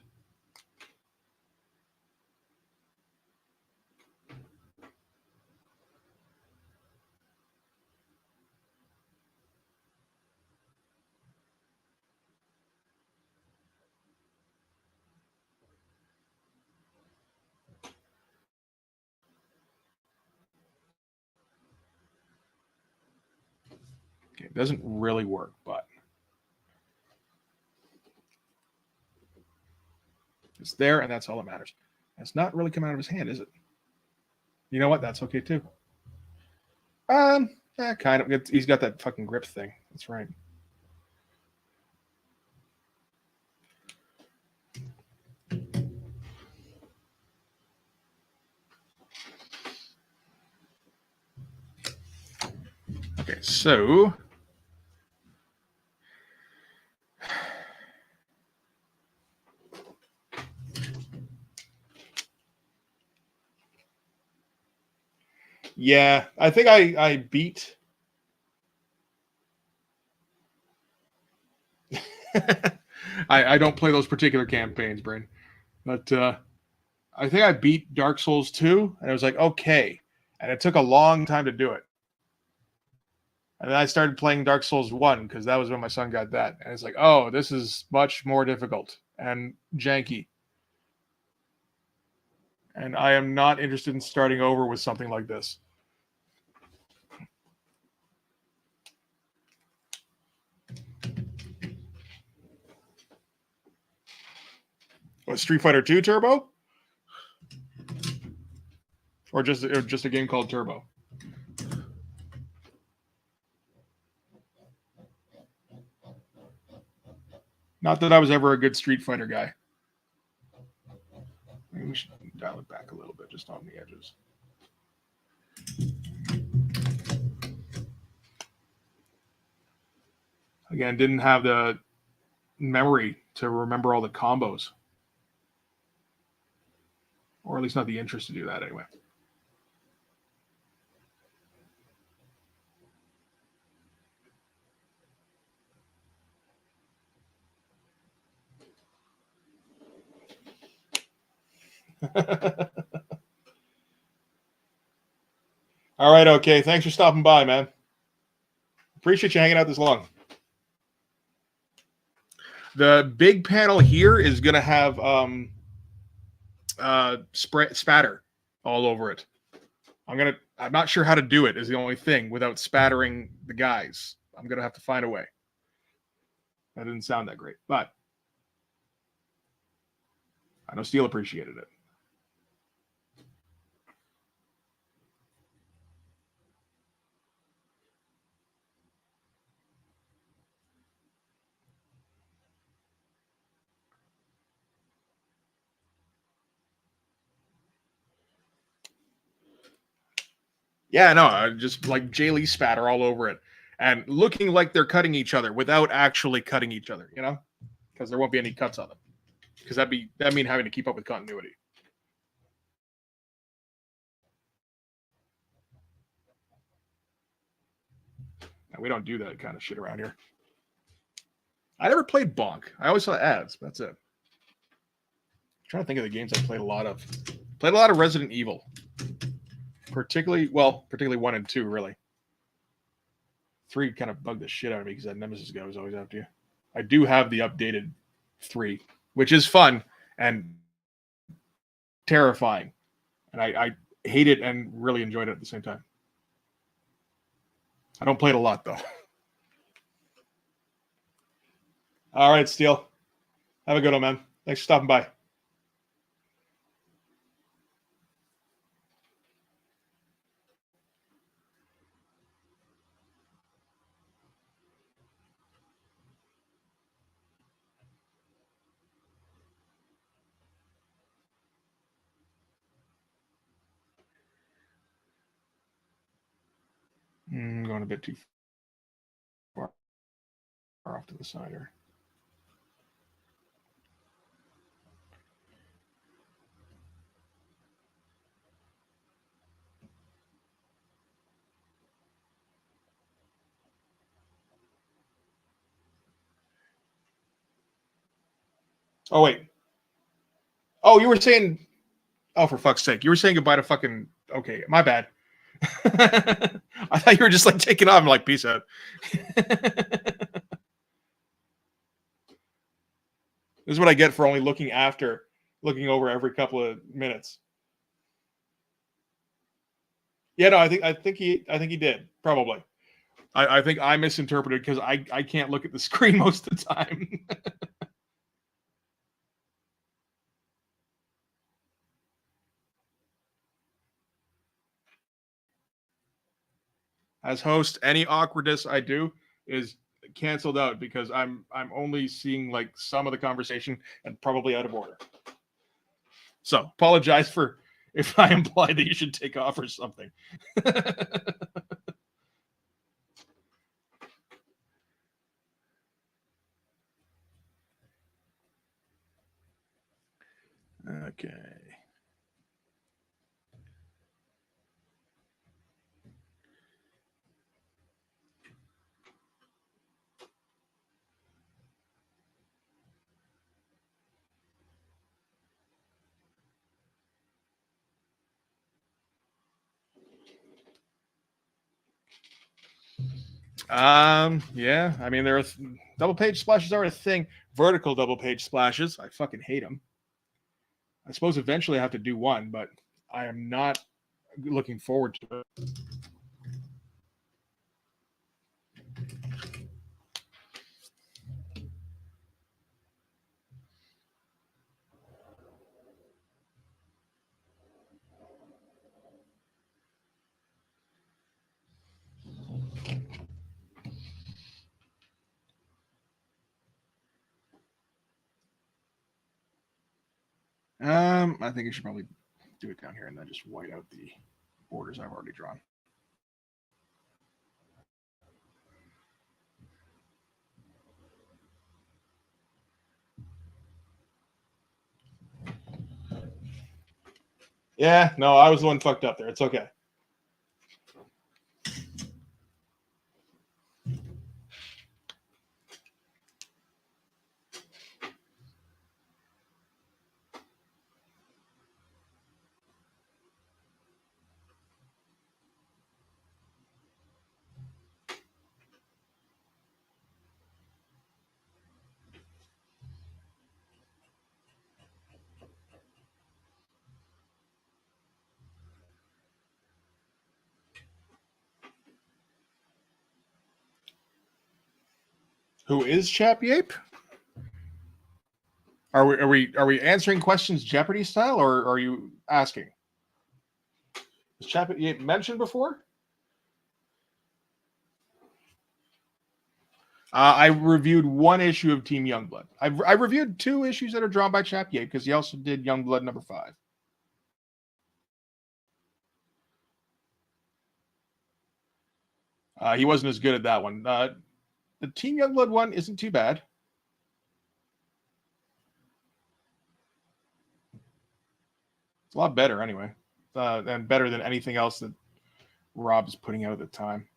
Okay, it doesn't really work, but it's there, and that's all that matters. It's not really coming out of his hand, is it? You know what? That's okay too. Kind of. He's got that fucking grip thing. That's right. Okay, so yeah, I think I beat. I don't play those particular campaigns, Brain, but I think I beat Dark Souls 2, and I was like, okay, and it took a long time to do it. And then I started playing Dark Souls 1 because that was when my son got that, and it's like, oh, this is much more difficult and janky. And I am not interested in starting over with something like this. What, Street Fighter 2 Turbo? Or just a game called Turbo? Not that I was ever a good Street Fighter guy. Maybe we should dial it back a little bit, just on the edges. Again, didn't have the memory to remember all the combos. Or at least not the interest to do that anyway. All right, okay. Thanks for stopping by, man. Appreciate you hanging out this long. The big panel here is going to have spatter all over it. I'm not sure how to do it is the only thing without spattering the guys. I'm going to have to find a way. That didn't sound that great, but I know Steel appreciated it. Yeah, no, just like Jay Lee spatter all over it, and looking like they're cutting each other without actually cutting each other. You know, because there won't be any cuts on them. Because that mean having to keep up with continuity. And we don't do that kind of shit around here. I never played Bonk. I always saw ads. That's it. I'm trying to think of the games I played a lot of. Played a lot of Resident Evil. Particularly 1 and 2, really. 3 kind of bugged the shit out of me because that Nemesis guy was always after you. I do have the updated 3, which is fun and terrifying. And I hate it and really enjoyed it at the same time. I don't play it a lot, though. All right, Steele. Have a good one, man. Thanks for stopping by. Going a bit too far off to the side here. Oh, wait. Oh, you were saying... Oh, for fuck's sake. You were saying goodbye to fucking... Okay, my bad. I thought you were just like taking off. I'm like, peace out. This is what I get for only looking over every couple of minutes. Yeah, no, I think he did, probably. I think I misinterpreted because I can't look at the screen most of the time. As host, any awkwardness I do is canceled out because I'm only seeing like some of the conversation and probably out of order. So apologize for if I imply that you should take off or something. Okay. Yeah, I mean, there are double page splashes are a thing. Vertical double page splashes, I fucking hate them. I suppose eventually I have to do one, but I am not looking forward to it. I think I should probably do it down here and then just white out the borders I've already drawn. Yeah, no, I was the one fucked up there. It's okay. Who is Chappy Ape? Are we answering questions Jeopardy style, or are you asking? Was Chappy Ape mentioned before? I reviewed one issue of Team Youngblood. I reviewed 2 issues that are drawn by Chappy Ape because he also did Youngblood #5. He wasn't as good at that one. The Team Youngblood one isn't too bad. It's a lot better anyway, and better than anything else that Rob's putting out at the time.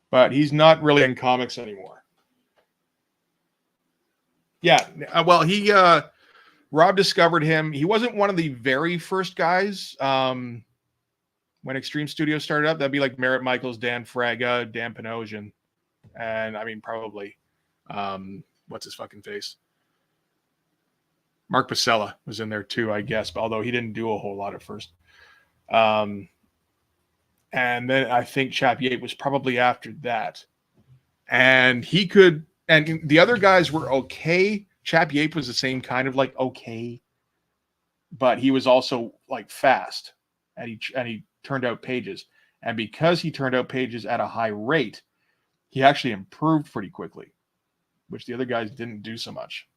But he's not really in comics anymore. Yeah, well, Rob discovered him. He wasn't one of the very first guys when Extreme Studios started up. That'd be like Merritt Michaels, Dan Fraga, Dan Panosian, and I mean probably what's his fucking face? Mark Pasella was in there too, I guess, but although he didn't do a whole lot at first. And then I think Chap Yates was probably after that. And he could, and the other guys were okay. Chap Yates was the same kind of like okay, but he was also like fast, and he turned out pages. And because he turned out pages at a high rate, he actually improved pretty quickly, which the other guys didn't do so much.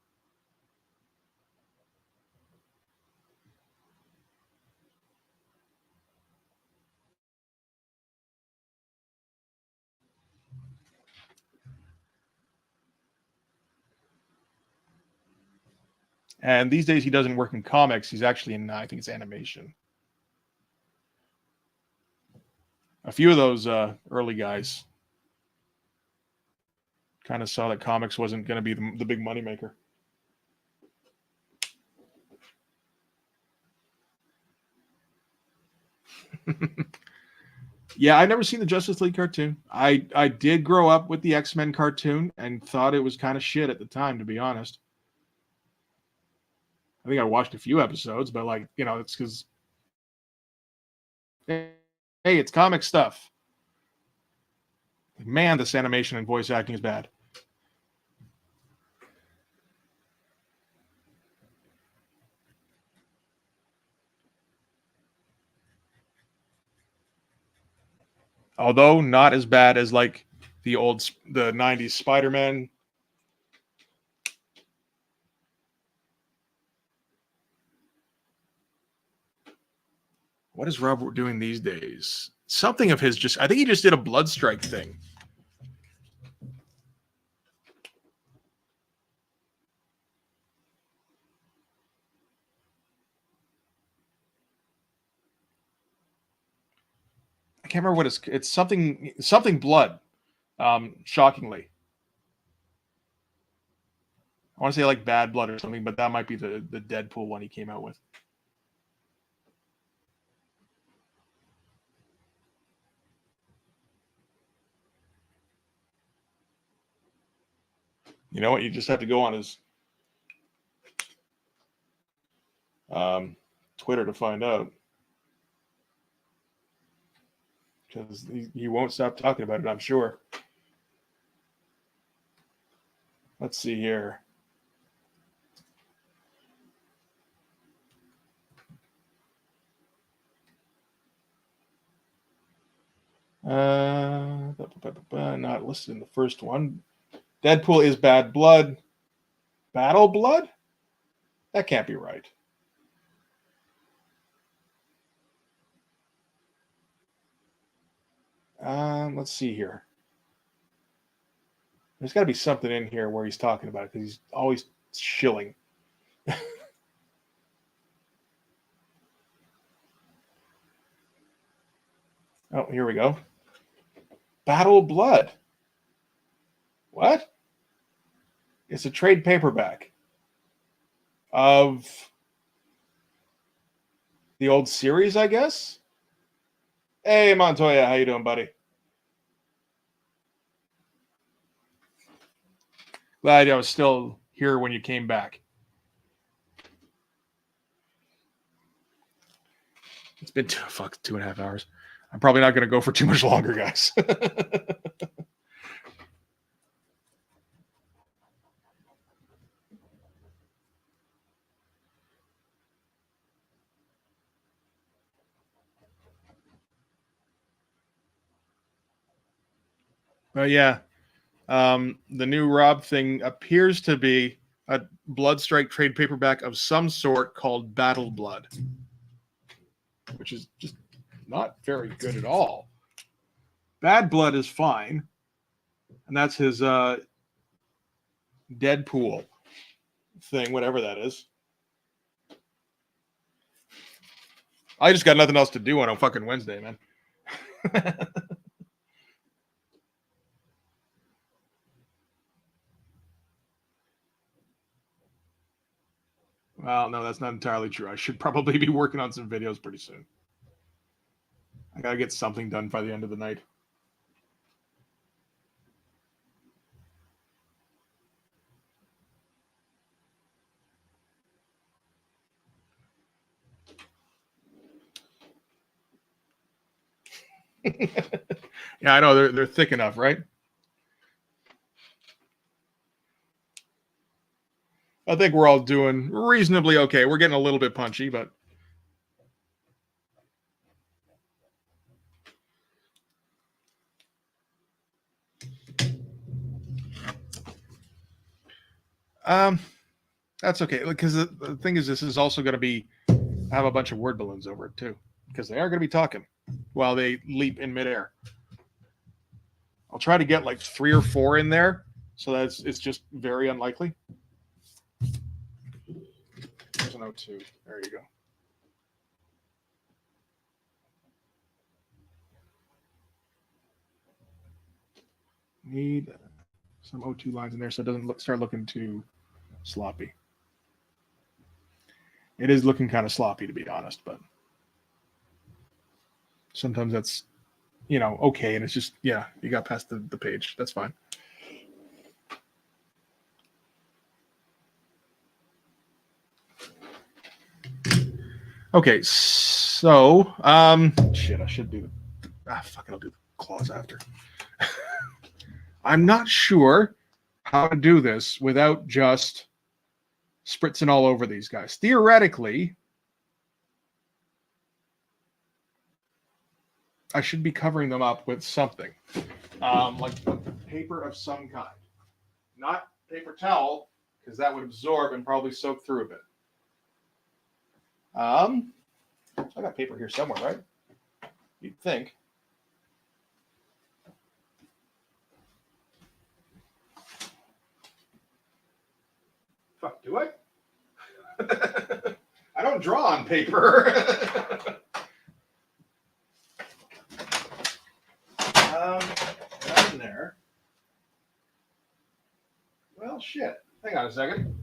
And these days he doesn't work in comics. He's actually in, I think it's animation. A few of those early guys kind of saw that comics wasn't going to be the big moneymaker. Yeah, I never seen the Justice League cartoon. I did grow up with the X-Men cartoon and thought it was kind of shit at the time, to be honest. I think I watched a few episodes, but like, it's because hey, it's comic stuff. Man, this animation and voice acting is bad. Although not as bad as like the 90s Spider-Man. What is Robert doing these days? Something of his I think he just did a Bloodstrike thing. I can't remember what it's something blood. Shockingly. I want to say like Bad Blood or something, but that might be the Deadpool one he came out with. You know what? You just have to go on his Twitter to find out, because he won't stop talking about it, I'm sure. Let's see here. Not listed in the first one. Deadpool is Bad Blood. Battle Blood? That can't be right. Let's see here. There's got to be something in here where he's talking about it, because he's always shilling. Oh, here we go. Battle Blood. What? It's a trade paperback of the old series, I guess. Hey, Montoya, how you doing, buddy? Glad I was still here when you came back. It's been 2.5 hours. I'm probably not going to go for too much longer, guys. Yeah. The new Rob thing appears to be a Bloodstrike trade paperback of some sort called Battle Blood, which is just not very good at all. Bad Blood is fine, and that's his Deadpool thing, whatever that is. I just got nothing else to do on a fucking Wednesday, man. Well, no, that's not entirely true. I should probably be working on some videos pretty soon. I gotta get something done by the end of the night. Yeah, I know they're thick enough, right? I think we're all doing reasonably okay. We're getting a little bit punchy, but that's okay. Because the thing is, this is also going to be have a bunch of word balloons over it too, because they are going to be talking while they leap in midair. I'll try to get like 3 or 4 in there, so that's it's just very unlikely. There's an O2. There you go. Need some O2 lines in there so it doesn't start looking too sloppy. It is looking kind of sloppy, to be honest, but sometimes that's, okay. And it's just, yeah, you got past the page. That's fine. Okay, so, shit, I should do fucking I'll do the claws after. I'm not sure how to do this without just spritzing all over these guys. Theoretically, I should be covering them up with something, like paper of some kind. Not paper towel, because that would absorb and probably soak through a bit. I got paper here somewhere, right? You'd think. Fuck, do I? I don't draw on paper. That's in there. Well, shit. Hang on a second.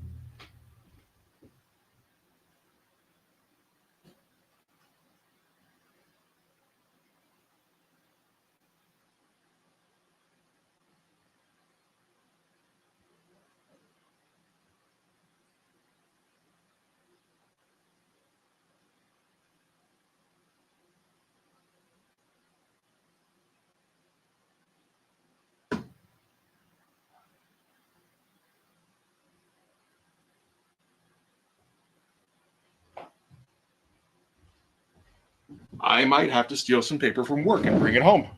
I might have to steal some paper from work and bring it home.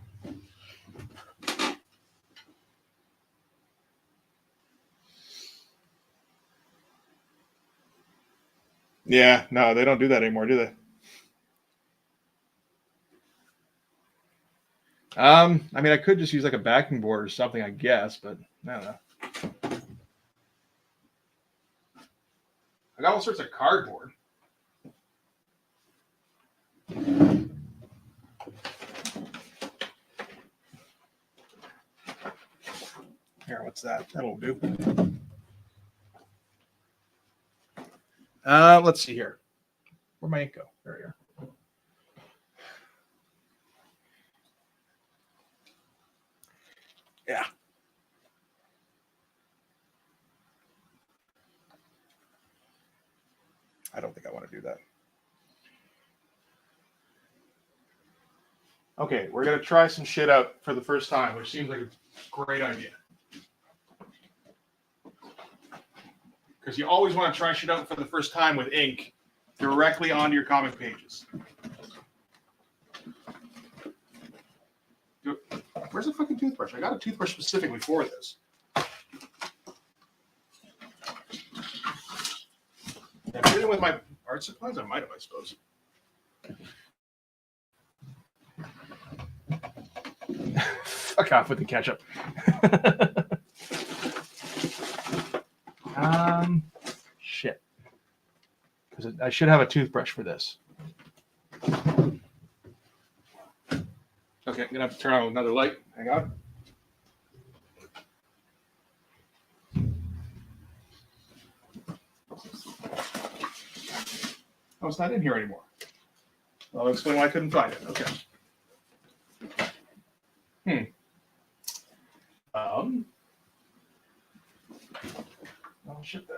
Yeah, no, they don't do that anymore, do they? I mean, I could just use like a backing board or something, I guess, but I don't know. I got all sorts of cardboard. Here, what's that? That'll do. Let's see here. Where'd my ink go? There you are. Yeah. I don't think I want to do that. Okay, we're going to try some shit out for the first time, which seems like a great idea. Because you always want to try shit out for the first time with ink directly onto your comic pages. Where's the fucking toothbrush? toothbrush. I got a toothbrush specifically for this. I did it with my art supplies. I might have, I suppose. Fuck off with the ketchup. Shit. Because I should have a toothbrush for this. Okay, I'm gonna have to turn on another light. Hang on. Oh, it's not in here anymore. I'll explain why I couldn't find it. Okay. Oh shit then.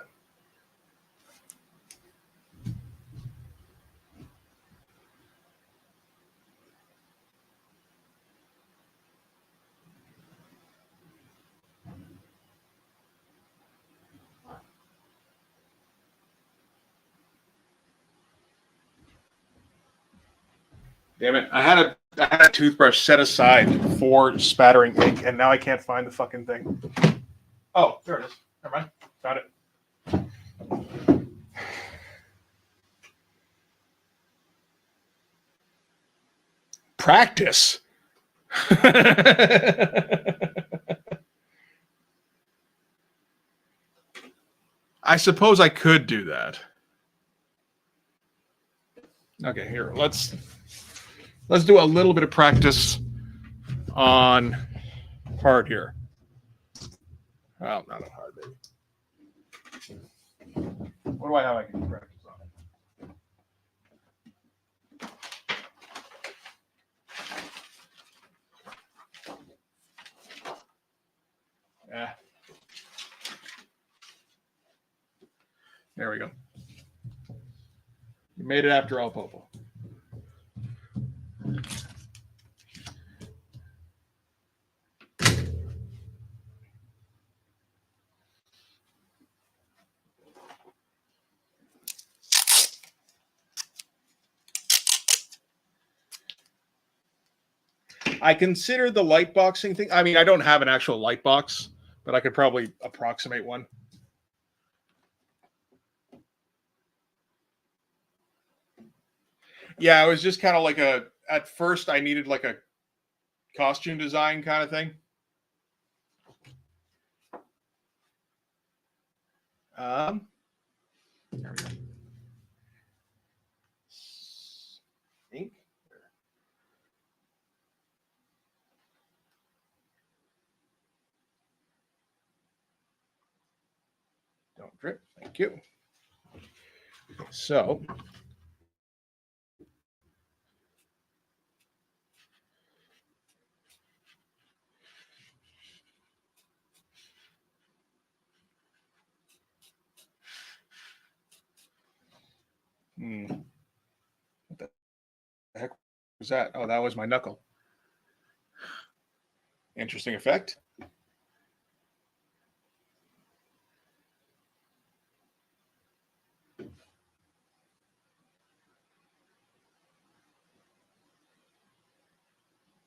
Damn it. I had a toothbrush set aside for spattering ink, and now I can't find the fucking thing. Oh, there it is. Never mind. Found it. Practice. I suppose I could do that. Okay, here. Let's do a little bit of practice on hard here. Well, not on hard, baby. What do I have I can practice on? Yeah. There we go. You made it after all, Popo. I consider the light boxing thing. I mean, I don't have an actual light box, but I could probably approximate one. Yeah, it was just kind of like at first I needed like a costume design kind of thing. There we go. Ink. Don't drip. Thank you. So. What the heck was that? Oh, that was my knuckle. Interesting effect. I'm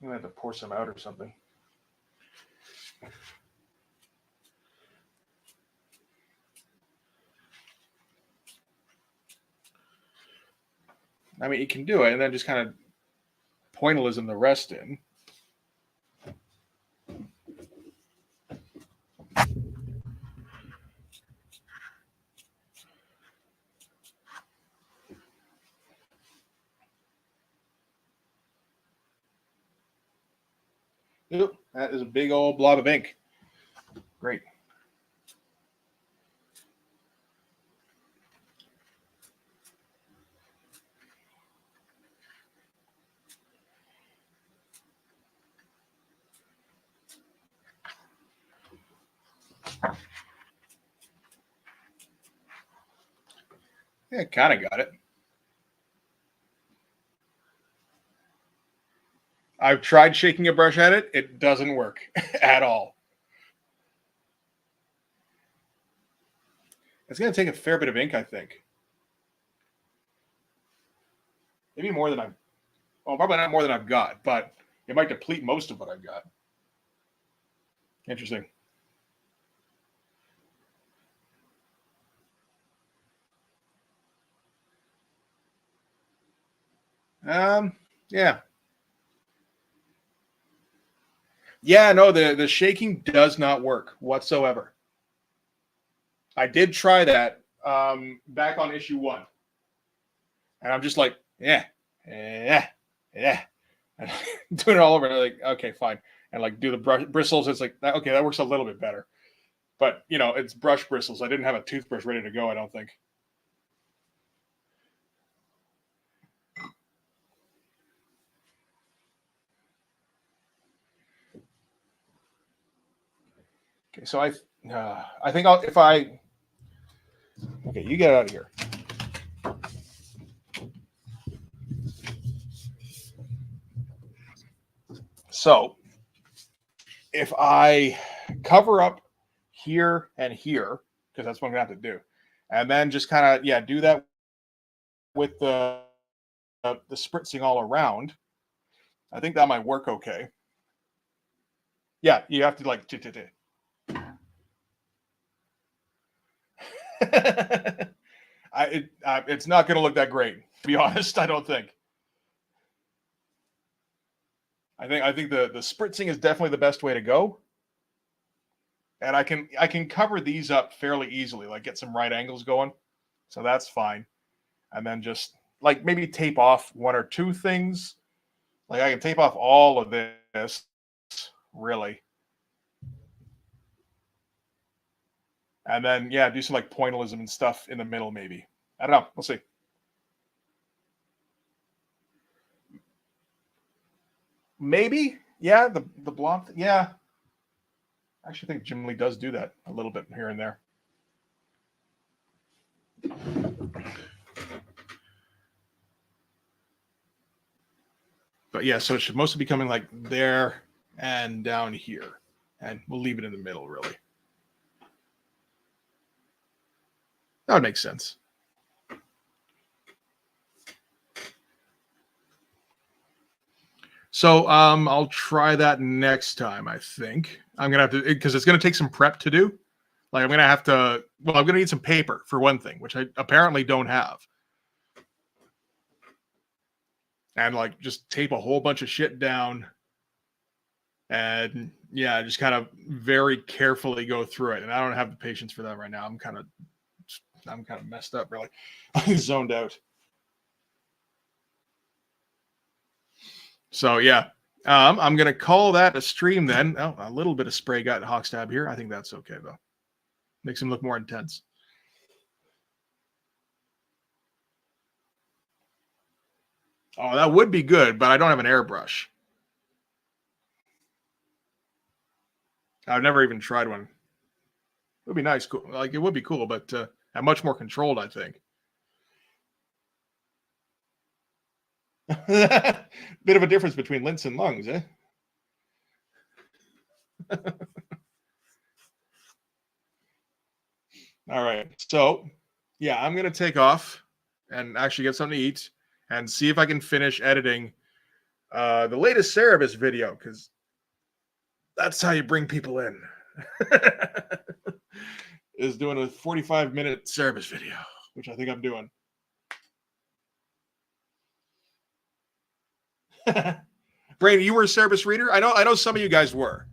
gonna have to pour some out or something. I mean, you can do it and then just kind of pointillism the rest in. Oop, that is a big old blob of ink. Great. Yeah, kind of got it. I've tried shaking a brush at it. It doesn't work at all. It's going to take a fair bit of ink, I think. Maybe more than well, probably not more than I've got, but it might deplete most of what I've got. Interesting. Yeah. Yeah, no, the shaking does not work whatsoever. I did try that back on issue 1. And I'm just like, yeah, yeah, yeah. And doing it all over. And I'm like, okay, fine. And like do the bristles. It's like, okay, that works a little bit better. But, you know, it's brush bristles. I didn't have a toothbrush ready to go, I don't think. Okay, so I think I'll, if I, okay, you get out of here. So if I cover up here and here, because that's what I'm gonna have to do, and then just kind of, yeah, do that with the spritzing all around, I think that might work okay. Yeah, you have to like it's not going to look that great, to be honest. I don't think. I think the spritzing is definitely the best way to go, and I can cover these up fairly easily, like get some right angles going, so that's fine, and then just like maybe tape off 1 or 2 things. Like I can tape off all of this, really, and then yeah, do some like pointillism and stuff in the middle, maybe. I don't know. We'll see. Maybe, yeah, the block, yeah. I actually think Jim Lee does do that a little bit here and there. But yeah, so it should mostly be coming like there and down here. And we'll leave it in the middle, really. That would make sense. So I'll try that next time, I think. I'm gonna have to, because it's gonna take some prep to do. Like I'm gonna have to, well, I'm gonna need some paper for one thing, which I apparently don't have. And like just tape a whole bunch of shit down and yeah, just kind of very carefully go through it. And I don't have the patience for that right now. I'm kind of messed up, really. I'm zoned out. So yeah, I'm gonna call that a stream then. Oh, a little bit of spray got Hawkstab here. I think that's okay though. Makes him look more intense. Oh, that would be good, but I don't have an airbrush. I've never even tried one. It would be nice, cool. Like it would be cool, but I'm much more controlled, I think. Bit of a difference between lints and lungs, eh? All right. So, yeah, I'm going to take off and actually get something to eat and see if I can finish editing the latest Cerebus video, because that's how you bring people in. Is doing a 45-minute Cerebus video, which I think I'm doing. Brady, you were a Cerebus reader? I know some of you guys were.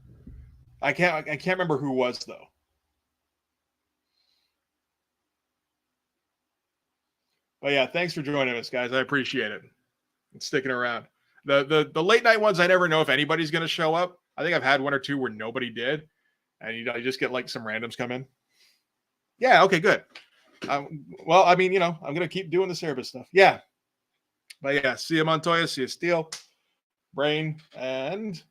I can't remember who was though. But yeah, thanks for joining us, guys. I appreciate it. And sticking around. The late night ones, I never know if anybody's going to show up. I think I've had 1 or 2 where nobody did, and you just get like some randoms come in. Yeah. Okay. Good. Well, I mean, I'm going to keep doing the Cerebus stuff. Yeah. But yeah, see you Montoya, see you Steele, Brain, and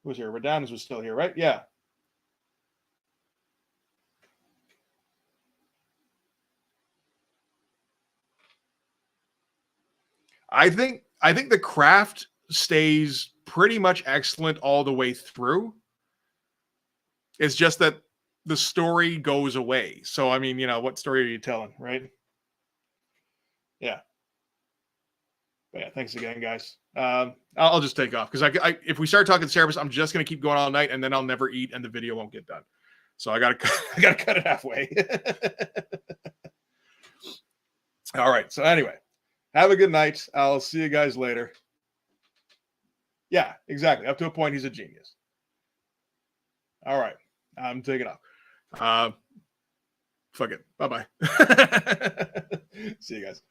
who was here? Redounders was still here, right? Yeah. I think the craft stays pretty much excellent all the way through. It's just that the story goes away. So I mean, what story are you telling, right? Yeah. But yeah, thanks again, guys. I'll just take off because I if we start talking Cerebus, I'm just gonna keep going all night and then I'll never eat and the video won't get done. So I gotta cut it halfway. All right. So anyway, have a good night. I'll see you guys later. Yeah, exactly. Up to a point, he's a genius. All right. I'm taking off. Fuck it. Bye-bye. See you guys.